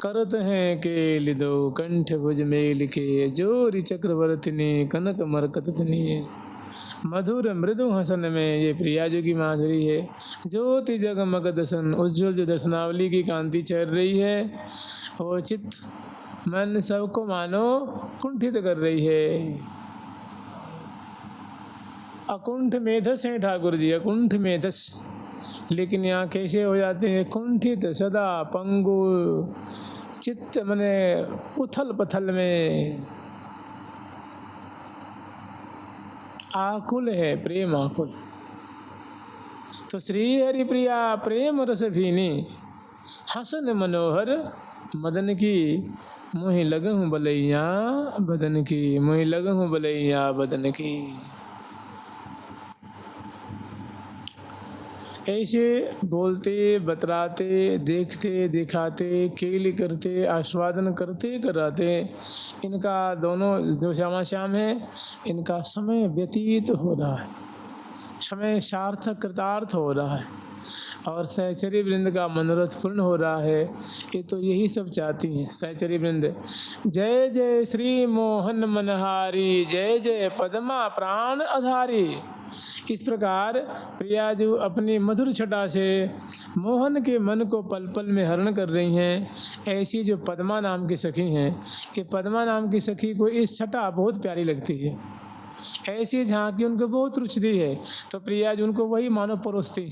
करत हैं के लिदो कंठ भुज मेल के, जोरी चक्रवर्तिनी कनक मरकतनी। मधुर मृदु हसन में ये प्रिया जो की माधुरी है। ज्योति जगमग दसन, उज्ज्वल जो दर्शनावली की कांति चल रही है, वो चित्त मन सबको मानो कुंठित कर रही है। अकुंठ मेधस हैं ठाकुर जी, अकुंठ मेधस, लेकिन यहाँ कैसे हो जाते हैं कुंठित, सदा पंगु चित्त, मने उथल पथल में आकुल है, प्रेम आकुल। तो श्री हरि प्रिया प्रेम रस भीनी, हसन मनोहर मदन की, मोहि लगहूँ बलैया बदन की, मोहि लगहूँ बलैया बदन की। ऐसे बोलते बतराते देखते दिखाते केली करते आस्वादन करते कराते इनका दोनों जो श्यामा श्याम है, इनका समय व्यतीत हो रहा है, समय सार्थक कृतार्थ हो रहा है और सहचरी वृंद का मनोरथ पूर्ण हो रहा है। ये तो यही सब चाहती हैं सहचरी वृंद। जय जय श्री मोहन मनहारी, जय जय पद्मा प्राण आधारी। इस प्रकार प्रिया जो अपनी मधुर छटा से मोहन के मन को पल पल में हरण कर रही हैं। ऐसी जो पद्मा नाम की सखी हैं, ये पद्मा नाम की सखी को इस छटा बहुत प्यारी लगती है। ऐसी झांकी उनको बहुत रुचती है, तो प्रिया जो उनको वही मानो परोसती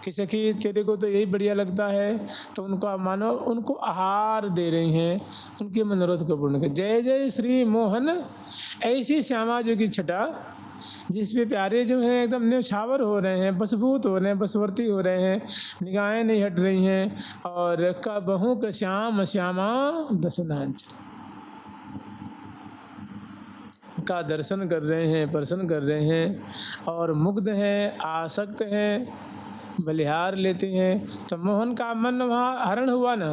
कि सखी तेरे को तो यही बढ़िया लगता है, तो उनको मानो उनको आहार दे रही हैं, उनके मनोरथ को पूर्ण कर। जय जय श्री मोहन, ऐसी श्यामा जो की छटा जिस पे प्यारे जो हैं एकदम न्यौछावर हो रहे हैं, बसभूत हो रहे हैं, बसवर्ती हो रहे हैं, निगाहें नहीं हट रही हैं, और कबहू का श्याम श्यामा दसनांचल का दर्शन कर रहे हैं, प्रसन्न कर रहे हैं और मुग्ध हैं, आसक्त हैं, बलिहार लेते हैं। तो मोहन का मन वहाँ हरण हुआ ना,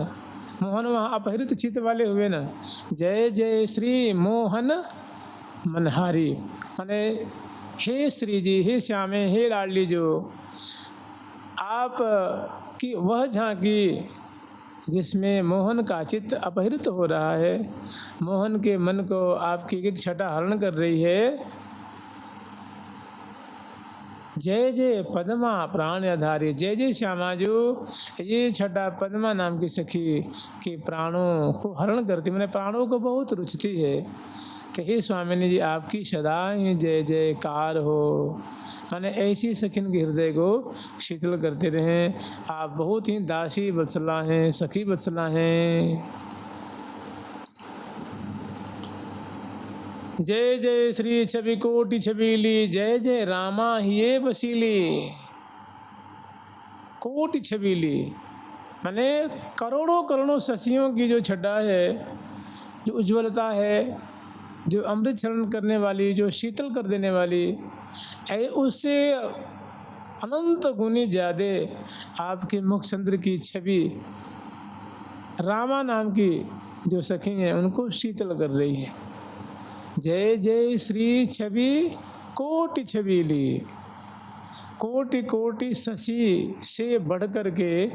मोहन वहाँ अपहृत चित्त वाले हुए ना। जय जय श्री मोहन मनहारी, माने हे श्री जी, हे श्यामे, हे लाडली, जो आप की वह झांकी जिसमें मोहन का चित्त अपहृत हो रहा है, मोहन के मन को आपकी एक छटा हरण कर रही है। जय जय पद्मा प्राण आधारी, जय जय श्यामा जो ये छटा पद्मा नाम की सखी के प्राणों को हरण करती, मैंने प्राणों को बहुत रुचती है। तो हे स्वामिनी जी, आपकी सदा ही जय जयकार हो, मैंने ऐसी सखिन के हृदय को शीतल करते रहें। आप बहुत ही दासी वत्सला हैं, सखी वत्सला हैं। जय जय श्री छवि कोटि छबीली, जय जय रामा हिये बसीली। कोटि छबीली माने करोड़ों करोड़ों शशियों की जो छटा है, जो उज्ज्वलता है, जो अमृत चरण करने वाली, जो शीतल कर देने वाली, उससे अनंत गुनी ज़्यादा आपके मुख चंद्र की छवि रामा नाम की जो सखी हैं उनको शीतल कर रही है। जय जय श्री छवि कोटि छबीली, कोटि कोटि शशि से बढ़ कर के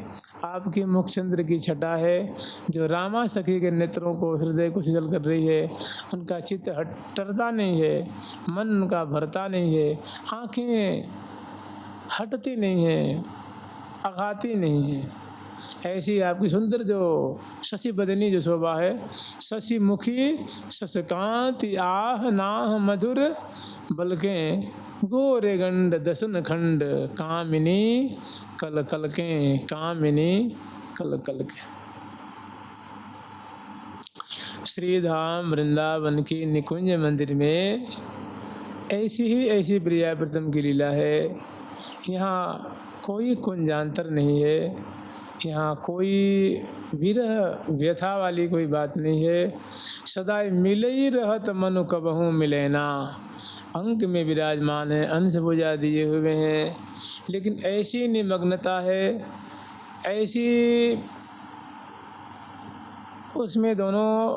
आपके मुखचंद्र की छटा है, जो रामा सखी के नेत्रों को हृदय को शीतल कर रही है। उनका चित्त हटता नहीं है, मन उनका भरता नहीं है, आँखें हटती नहीं हैं, अघाती नहीं है। ऐसी आपकी सुंदर जो शशि बदनी जो शोभा है, शशि मुखी शशकांति आह नाह मधुर बलके गोरे गंड दसन खंड कामिनी कल कल के, कामिनी कल कल के। श्रीधाम वृंदावन की निकुंज मंदिर में ऐसी प्रिया प्रथम की लीला है। यहाँ कोई कुंजांतर नहीं है, यहाँ कोई विरह व्यथा वाली कोई बात नहीं है। सदा मिल ही रहत मनु कबहू मिले ना। अंक में विराजमान है, अंश भुजा दिए हुए हैं, लेकिन ऐसी निमग्नता है, ऐसी उसमें दोनों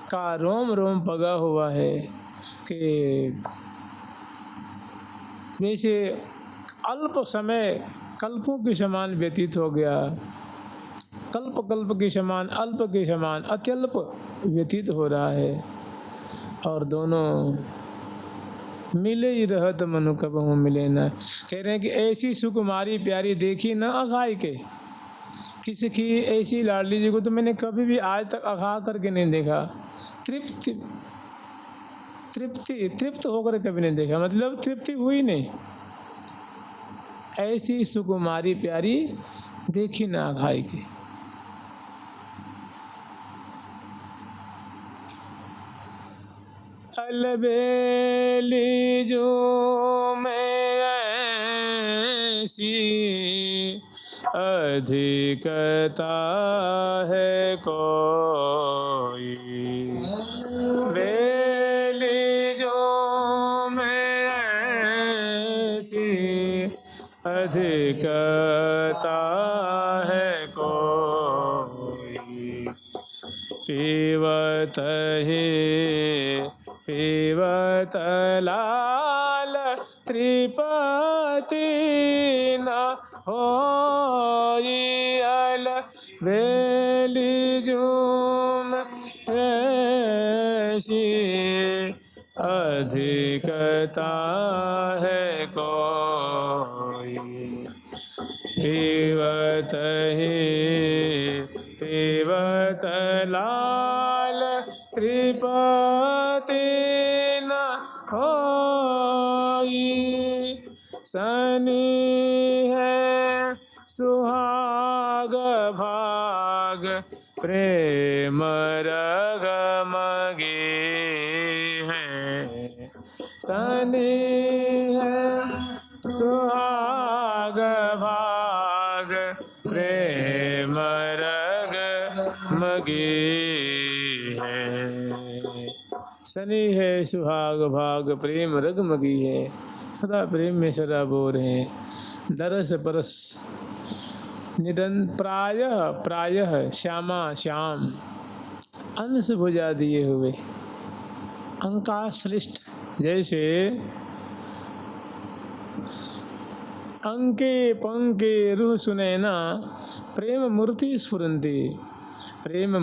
का रोम रोम पगा हुआ है कि जैसे अल्प समय कल्पों के समान व्यतीत हो गया, कल्प कल्प के समान, अल्प के समान अत्यल्प व्यतीत हो रहा है, और दोनों मिले ही रहत मनु कबहू मिले ना। कह रहे हैं कि ऐसी सुकुमारी प्यारी देखी न अघाई के, किसी की ऐसी लाडली जी को तो मैंने कभी भी आज तक अघा करके नहीं देखा, तृप्त होकर कभी नहीं देखा, मतलब तृप्ति हुई नहीं। ऐसी सुकुमारी प्यारी देखी ना अघाई के। अलबेली जो में ऐसी अधिकता है कोई, बेली जो में ऐसी अधिकता है कोई, पीवत लाल त्रिपति न होई। अलबेली झूम ऐसी अधिकता है कोई, पीवत लाल त्रिपति न होई। शनि है सुहाग भाग प्रेम रगमगी है। शनि है सुहाग भाग प्रेम रगमगी है। शनि है सुहाग भाग प्रेम रगमगी है, सदा प्रेम में सदा बोर हैं। दरस परस प्रायः श्यामा श्याम, अंश भुजा दिए हुए अंकाश्लिष्ट, जैसे अंके पंके रूह सुनैना प्रेम मूर्ति स्फुरंती। प्रेम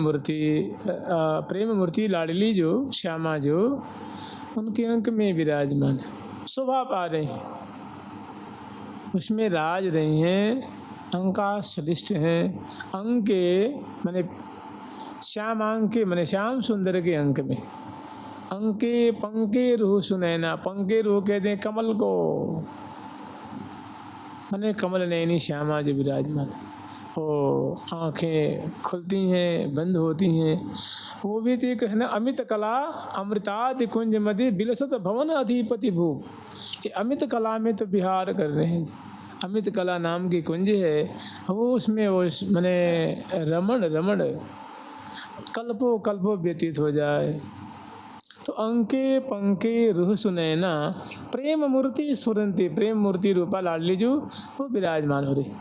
मूर्ति लाडली जो श्यामा जो उनके अंक में विराजमान शोभा पा रहे हैं, उसमें राज रही हैं, अंकाश्लिष्ट हैं। अंके माने श्यामांके माने श्याम सुंदर के अंक में। अंके पंके रूह सुनैना, पंके रूह कहते हैं कमल को, माने कमल नैनी श्यामा जो विराजमान, वो आँखें खुलती हैं बंद होती हैं, वो भी तो एक है ना अमित कला अमृतादि कुंज मदि बिलसत भवन अधिपति भूप। ये अमित कला में तो विहार कर रहे हैं। अमित कला नाम की कुंज है, वो उसमें वो माने रमण कल्पों कल्पों व्यतीत हो जाए। तो अंके पंके रूह सुनैना प्रेम मूर्ति स्फुरंती, प्रेम मूर्ति रूपा लाडली जो वो विराजमान हो रही।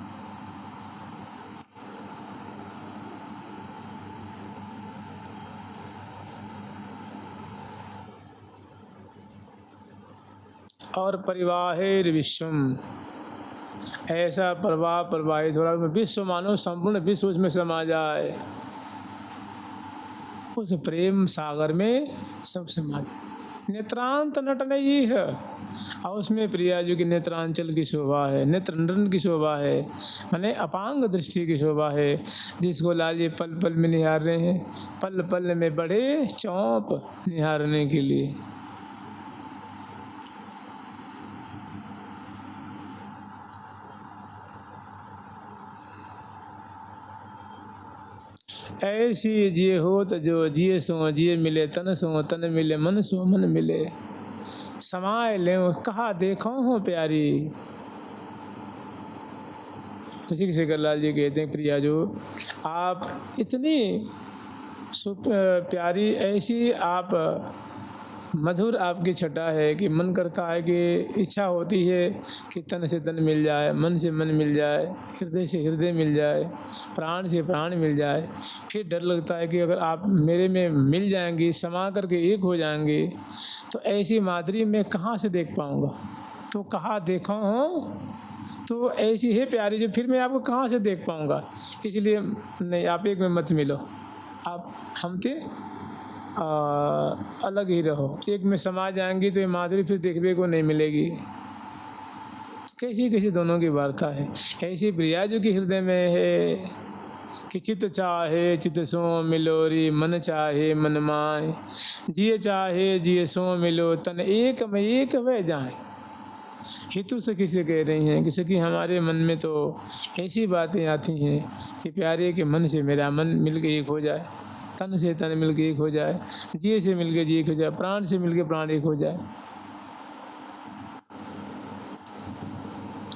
और परिवाहेर विश्वम, ऐसा प्रवाह प्रवाहित हो रहा है, विश्व मानो संपूर्ण विश्व उसमें समा जाए, उस प्रेम सागर में सब समा जाए। नेत्रांत नटनयी है, और उसमें प्रिया जी की नेत्रांचल की शोभा है, नेत्र नटन की शोभा है, माने अपांग दृष्टि की शोभा है, जिसको लाल जी पल पल में निहार रहे हैं, पल पल में बड़े चौंप निहारने के लिए। ऐसी जिये होत जो जिये सो जिये मिले, तन सो तन मिले, मन सो मन मिले। समाए ले कहा देखो हो प्यारी, ऋषिक शेखरलाल जी कहते हैं, प्रिया जो आप इतनी प्यारी, ऐसी आप मधुर आपकी छटा है कि मन करता है कि इच्छा होती है कि तन से तन मिल जाए, मन से मन मिल जाए, हृदय से हृदय मिल जाए, प्राण से प्राण मिल जाए। फिर डर लगता है कि अगर आप मेरे में मिल जाएंगी, समा करके एक हो जाएंगी, तो ऐसी माधुरी मैं कहाँ से देख पाऊँगा। तो कहाँ देखा हूँ, तो ऐसी है प्यारी जो फिर मैं आपको कहाँ से देख पाऊँगा। इसलिए नहीं, आप एक में मत मिलो, आप हमसे अलग ही रहो। एक में समा जाएंगी तो ये माधुरी फिर देखने को नहीं मिलेगी। कैसी कैसी दोनों की वार्ता है। ऐसी प्रिया जो कि हृदय में है कि चित चाहे चित सो मिलोरी, मन चाहे मन माए, जिए चाहे जिए सो मिलो, तन एक में एक वह जाए। हितु सखी से कह रही हैं कि सखी हमारे मन में तो ऐसी बातें आती हैं कि प्यारे के मन से मेरा मन मिल के एक हो जाए, तन से तन मिल के एक हो जाए, जिए से मिल के जी एक हो जाए, प्राण से मिल के प्राण एक हो जाए।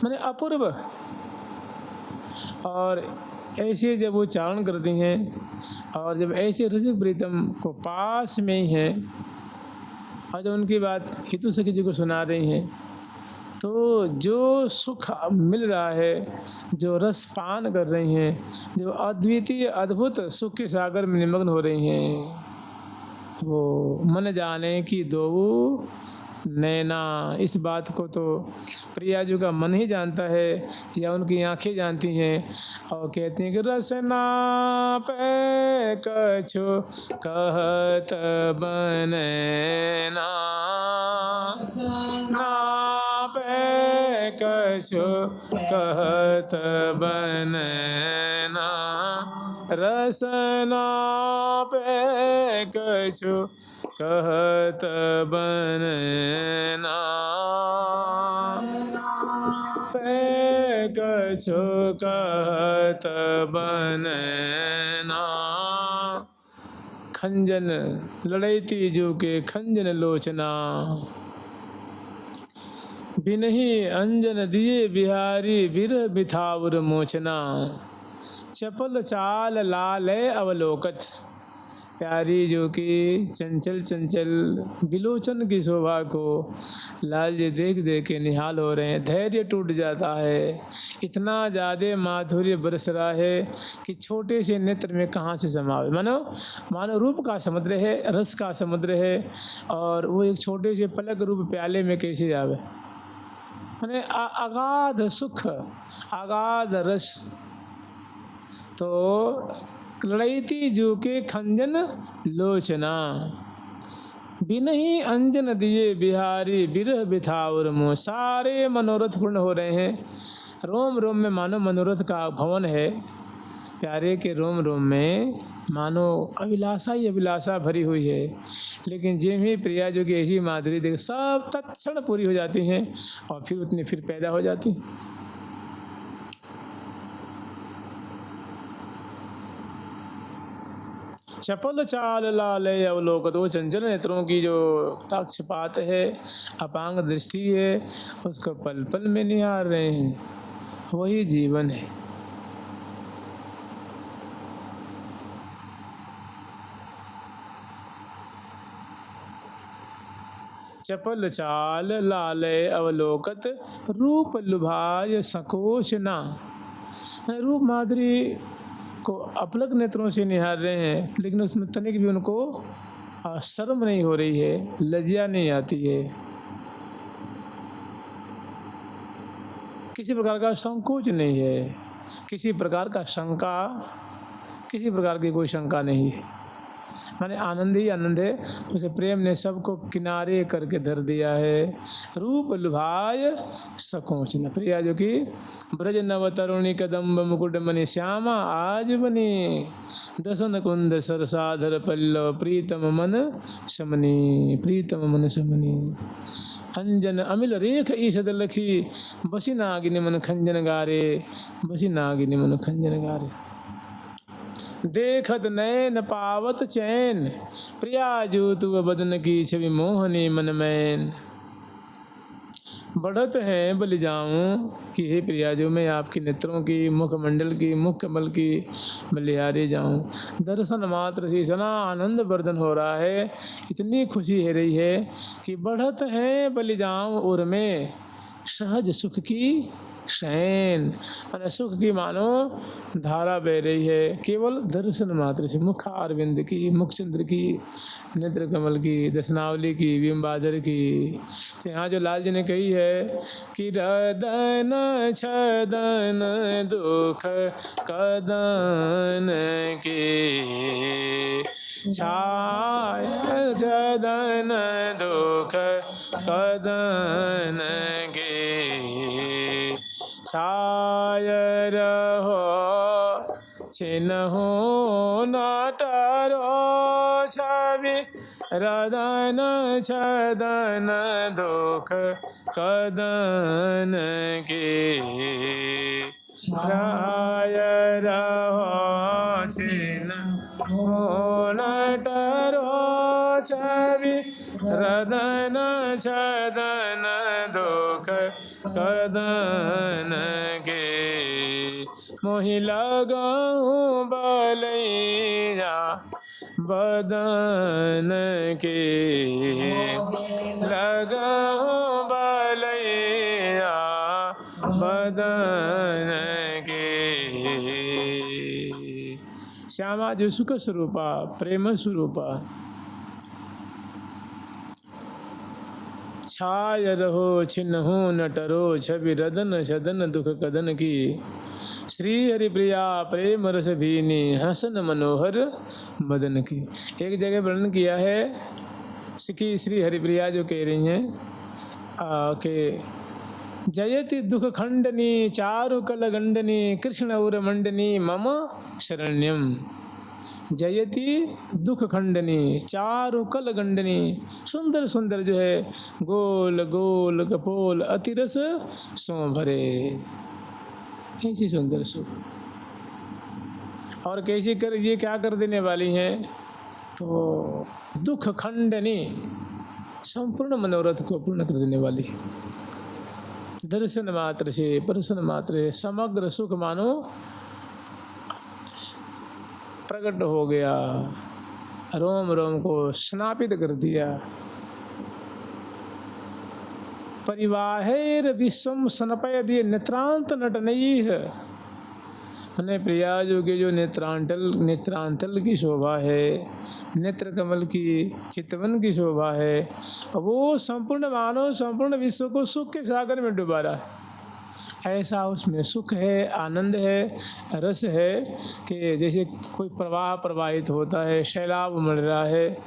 मैंने अपूर्व। और ऐसे जब वो चारण करती हैं और जब ऐसे रसिक प्रीतम को पास में ही हैं और जब उनकी बात हितु सखी जी को सुना रही हैं, तो जो सुख मिल रहा है, जो रस पान कर रही हैं, जो अद्वितीय अद्भुत सुख के सागर में निमग्न हो रही हैं, वो मन जाने की दो नैना। इस बात को तो प्रिया जी का मन ही जानता है या उनकी आंखें जानती हैं। और कहती हैं कि रसना पे कछु कहत बनैना, ना पे कछु कहत बनैना, रसना पे कछु कहत बनैना, पे कछु कहत बनैना। खंजन लड़ैती जो के खंजन लोचना, बिनहि अंजन दिए बिहारी बिरह बिथाउर मोचना, चपल चाल लालय अवलोकत। प्यारी जो कि चंचल चंचल बिलोचन की शोभा को लाल जी देख देख के निहाल हो रहे हैं। धैर्य टूट जाता है, इतना ज़्यादा माधुर्य बरस रहा है कि छोटे से नेत्र में कहाँ से समावे। मानो रूप का समुद्र है, रस का समुद्र है, और वो एक छोटे से पलक रूप प्याले में कैसे जावे। माने अगाध सुख, अगाध रस। तो लड़ैती जो के खंजन लोचना, बिनहि अंजन दिए बिहारी बिरह बिथाउर मोह। सारे मनोरथ पूर्ण हो रहे हैं। रोम रोम में मानो मनोरथ का भवन है। प्यारे के रोम रोम में मानो अभिलाषा ही अभिलाषा भरी हुई है। लेकिन जिन भी प्रिया जो कि ऐसी माधुरी देख सब तत्क्षण पूरी हो जाती हैं और फिर उतनी फिर पैदा हो जाती। चपल चाल लालय अवलोकत। वो चंचल नेत्रों की जो पक्षपात है, अपांग दृष्टि है, उसको पल पल में निहार रहे हैं। वही जीवन है। चपल चाल लालय अवलोकत, रूप लुभाय संकोच ना। रूप माधुरी को अपलक नेत्रों से निहार रहे हैं, लेकिन उसमें तनिक भी उनको शर्म नहीं हो रही है, लज्जा नहीं आती है, किसी प्रकार का संकोच नहीं है, किसी प्रकार का शंका, किसी प्रकार की कोई शंका नहीं है। माने आनंद ही आनंद है। उसे प्रेम ने सबको किनारे करके धर दिया है। रूप लुभाय सकोच न। प्रिया जो कि ब्रज नव तरुणी कदम्ब मुकुट मणि श्यामा आज बनी, दसन कुंद सरसाधर पल्लव प्रीतम मन समनी, प्रीतम मन समनी। अंजन अमिल रेख ईषद लखी, बसी नागिनी मन खंजन गारे, बसी नागिनी मन खंजन गारे। देखत नैन पावत चैन, प्रिया जो तु बदन की छवि मोहनी मन मैन। बढ़त हैं बलि जाऊं कि हे प्रिया जो मैं आपके नेत्रों की, मुखमंडल की, मुख कमल की बलिहारी जाऊं। दर्शन मात्र से इतना आनंद वर्धन हो रहा है, इतनी खुशी हो रही है कि बढ़त हैं बलि जाऊं उर में सहज सुख की शैन। माने सुख की मानो धारा बह रही है केवल दर्शन मात्र से। मुख अरविंद की, मुखचंद्र की, नेत्र कमल की, दशनावली की, बिंबाधर की। तो यहाँ जो लाल जी ने कही है कि रदन छदन दुख कदन के छाय छदन दुख कदन के छाय रहो छिन्हु नटरो छवि रदन छदन दुख कदन के छाय रहो छिन्हु नटरो छवि रदन छदन दुख कदन के मोहि लगाऊं बलैया बदन के लगाऊं बलैया बदन के। श्यामा जो सुख स्वरूपा, प्रेम स्वरूपा, छाय रहो छिन्हु नटरो छवि रदन छदन दुख कदन की। श्री हरिप्रिया प्रेम रस भीनी हसन मनोहर मदन की। एक जगह वर्णन किया है कि श्री हरिप्रिया जो कह रही हैं के जयति दुख खंडनी चारु कल गंडनी कृष्ण उर मंडनी मम शरण्यम। जयति दुख खंडनी चारु कल गंडनी, सुंदर सुंदर जो है गोल गोल कपोल अतिरस सो भरे, ऐसी सुंदर सुख। और कैसी कर ये क्या कर देने वाली हैं तो दुख खंडनी, संपूर्ण मनोरथ को पूर्ण कर देने वाली। दर्शन मात्र से, प्रसन्न मात्र से समग्र सुख मानो प्रकट हो गया, रोम रोम को स्नापित कर दिया। परिवाहेर विश्वम सनपयदि नेत्रांत नटनैः। मैंने प्रियाजू के जो नेत्रांतल की शोभा है, नेत्र कमल की, चितवन की शोभा है, वो संपूर्ण मानव संपूर्ण विश्व को सुख के सागर में डुबा रहा है। ऐसा उसमें सुख है, आनंद है, रस है कि जैसे कोई प्रवाह प्रवाहित होता है, सैलाब उमड़ रहा है।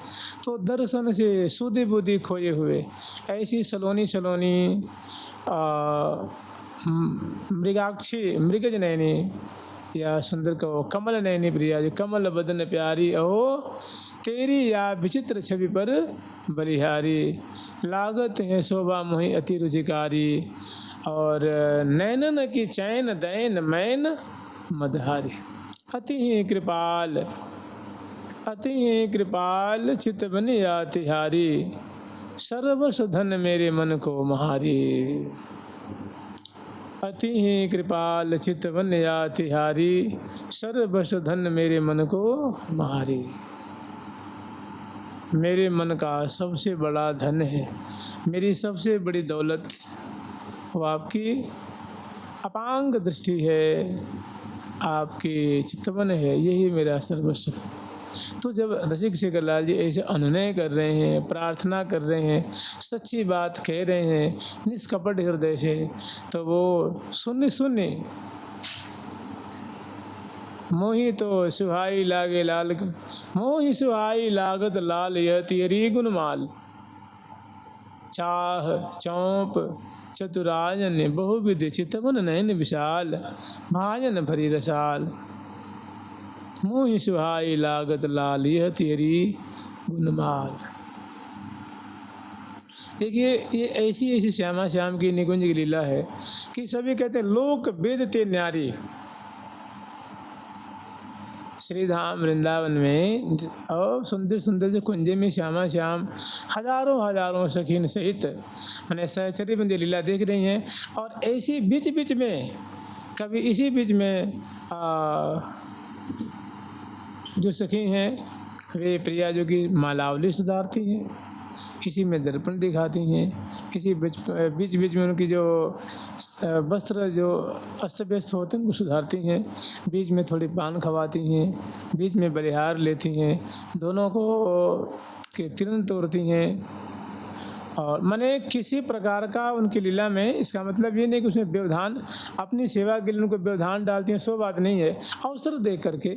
तो दर्शन से सुधि बुद्धि खोए हुए ऐसी सलोनी सलोनी मृगाक्षी मृगज नैनी या सुंदर कहो कमल नैनी प्रिया जो कमल बदन प्यारी अहो तेरी या विचित्र छवि पर बलिहारी। लागत है शोभा मोहि अति रुचिकारी और नैनन की चैन दैन मैन मदहारी। अति ही कृपाल चित बन या तिहारी सर्वस धन मेरे मन को महारी। अति ही कृपाल चित बन या तिहारी सर्वस धन मेरे मन को महारी। मेरे मन का सबसे बड़ा धन है, मेरी सबसे बड़ी दौलत वो आपकी अपांग दृष्टि है, आपकी चितवन है, यही मेरा सर्वस्व। तो जब रसिक शेखर लाल जी ऐसे अनुनय कर रहे हैं, प्रार्थना कर रहे हैं, सच्ची बात कह रहे हैं निष्कपट हृदय से, तो वो सुन्नी मोहि तो सुहाई लागे लाल, मोहि सुहाई लागत लाल यह तिहरी गुणमाल। चाह चौंप चतुरायन बहुविध चितवन नयन विशाल, भाजन भरी रसाल। मोहि सुहाई लागत लाल यह तेरी गुणमाल। देखिए ये ऐसी श्यामा श्याम की निकुंज की लीला है कि सभी कहते हैं लोक वेद ते न्यारी। श्री धाम वृंदावन में और सुंदर सुंदर जो कुंजे में श्यामा श्याम हजारों हजारों सखीन सहित मैंने सहचरी बंदी लीला देख रही हैं। और ऐसी बीच बीच में कभी इसी बीच में जो सखी हैं वे प्रिया जो कि मालावली सुधारती हैं, इसी में दर्पण दिखाती हैं, इसी बीच बीच में उनकी जो वस्त्र जो अस्त व्यस्त होते हैं उनको सुधारती हैं, बीच में थोड़ी पान खवाती हैं, बीच में बलिहार लेती हैं, दोनों को के तिरन तोड़ती हैं। और माने किसी प्रकार का उनकी लीला में, इसका मतलब ये नहीं कि उसमें व्यवधान अपनी सेवा के लिए उनको व्यवधान डालती हैं, सो बात नहीं है। अवसर देख करके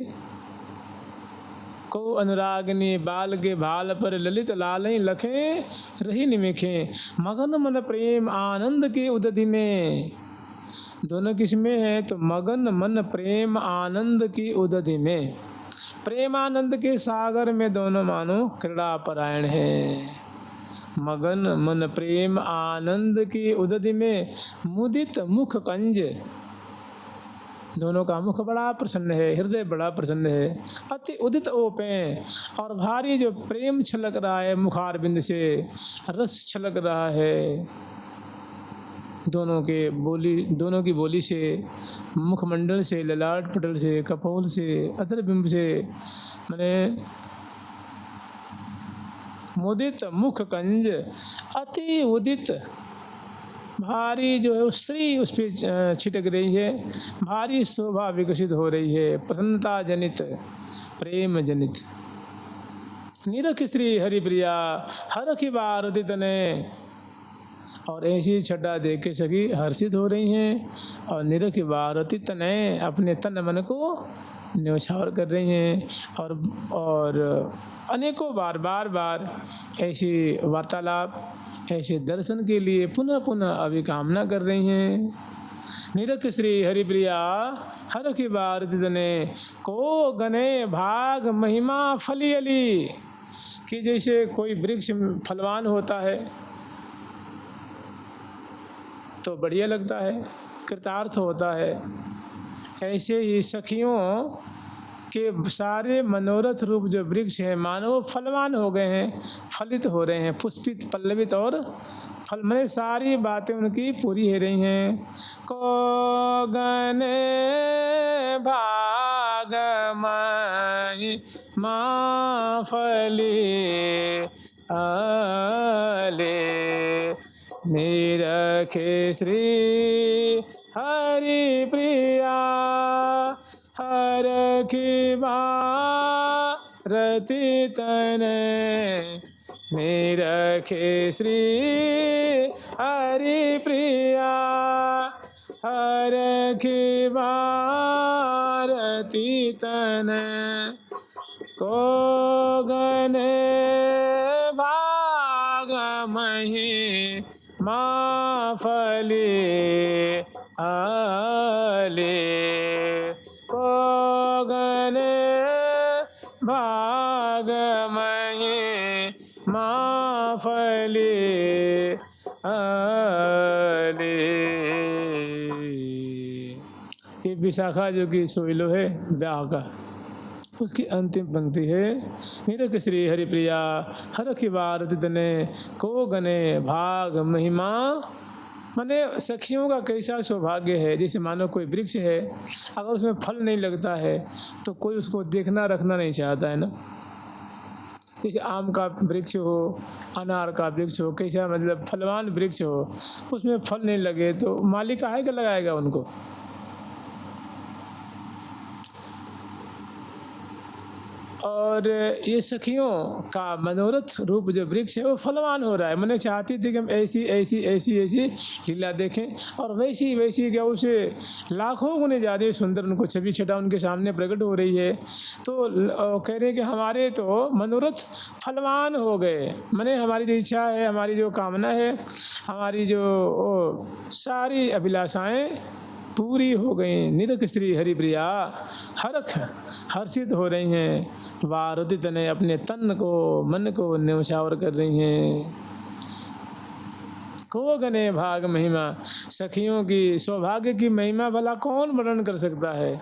को अनुरागनी बाल के भाल पर ललित लालें लखें रही निमेखें, मगन मन प्रेम आनंद के उदधि में। दोनों किस्में हैं तो मगन मन प्रेम आनंद की उदधि में, प्रेमानंद के सागर में दोनों मानो क्रीड़ा परायण हैं। मगन मन प्रेम आनंद की उदधि में मुदित मुख कंज, दोनों का मुख बड़ा प्रसन्न है, हृदय बड़ा प्रसन्न है। अति उदित ओपें, और भारी जो प्रेम छलक रहा है मुखारबिंद से, रस छलक रहा है दोनों की बोली से, मुखमंडल से, ललाट पटल से, कपोल से, अधर बिंब से, माने मुदित मुख कंज, अति उदित भारी जो है स्त्री उस पर छिटक रही है, भारी शोभा विकसित हो रही है, प्रसन्नता जनित, प्रेम जनित। निरख श्री हरिप्रिया हरखि भारती तने, और ऐसी छटा देख के सखी हर्षित हो रही हैं और निरख भारती तने अपने तन मन को न्यौछावर कर रही हैं। और अनेकों बार ऐसी वार्तालाप, ऐसे दर्शन के लिए पुनः पुनः अभिकामना कर रही हैं। निरख श्री हरिप्रिया हरखि भारती तने, को गने भाग महिमा फलियली, कि जैसे कोई वृक्ष फलवान होता है तो बढ़िया लगता है, कृतार्थ होता है, ऐसे ही सखियों के सारे मनोरथ रूप जो वृक्ष हैं मानो फलवान हो गए हैं, फलित हो रहे हैं, पुष्पित पल्लवित और फल, मैंने सारी बातें उनकी पूरी हो रही हैं। को गने भागमय माँ फली आले, निरखे श्री हरि प्रिया हरखि भारती तने, निरखे श्री हरि प्रिया हरखि भारती तने, को गने भागमहि माँ फली आले, को गने भागमहि माँ फली आले। ये विशाखा जो कि सोइलो है ब्याह का, उसकी अंतिम पंक्ति है, निरख श्री हरिप्रिया हरखि भारती तने, को गने भाग महिमा। माने सखियों का कैसा सौभाग्य है, जैसे मानो कोई वृक्ष है, अगर उसमें फल नहीं लगता है तो कोई उसको देखना रखना नहीं चाहता है ना। जैसे आम का वृक्ष हो, अनार का वृक्ष हो, कैसा मतलब फलवान वृक्ष हो, उसमें फल नहीं लगे तो मालिक काहे का लगाएगा उनको। और ये सखियों का मनोरथ रूप जो वृक्ष है वो फलवान हो रहा है। मैंने चाहती थी कि हम ऐसी ऐसी ऐसी ऐसी लीला देखें, और वैसी वैसी क्या उसे लाखों गुने ज़्यादा सुंदर उनको छवि छटा उनके सामने प्रकट हो रही है। तो कह रहे हैं कि हमारे तो मनोरथ फलवान हो गए, मैंने हमारी जो इच्छा है, हमारी जो कामना है, हमारी जो सारी अभिलाषाएँ पूरी हो गई। निरख श्री हरिप्रिया हर्षित हो रही हैं, भारती तने अपने तन को मन को न्यौछावर कर रही हैं। को गने भाग महिमा, सखियों की सौभाग्य की महिमा भला कौन वर्णन कर सकता है।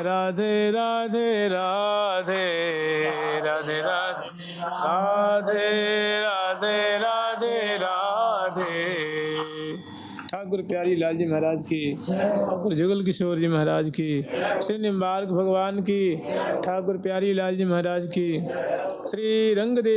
राधे राधे राधे राधे राधे राधे राधे राधे। ठाकुर प्यारी लाल जी महाराज की, ठाकुर जुगल किशोर जी महाराज की, श्री निम्बार्क भगवान की, ठाकुर प्यारी लाल जी महाराज की, श्री रंगदेव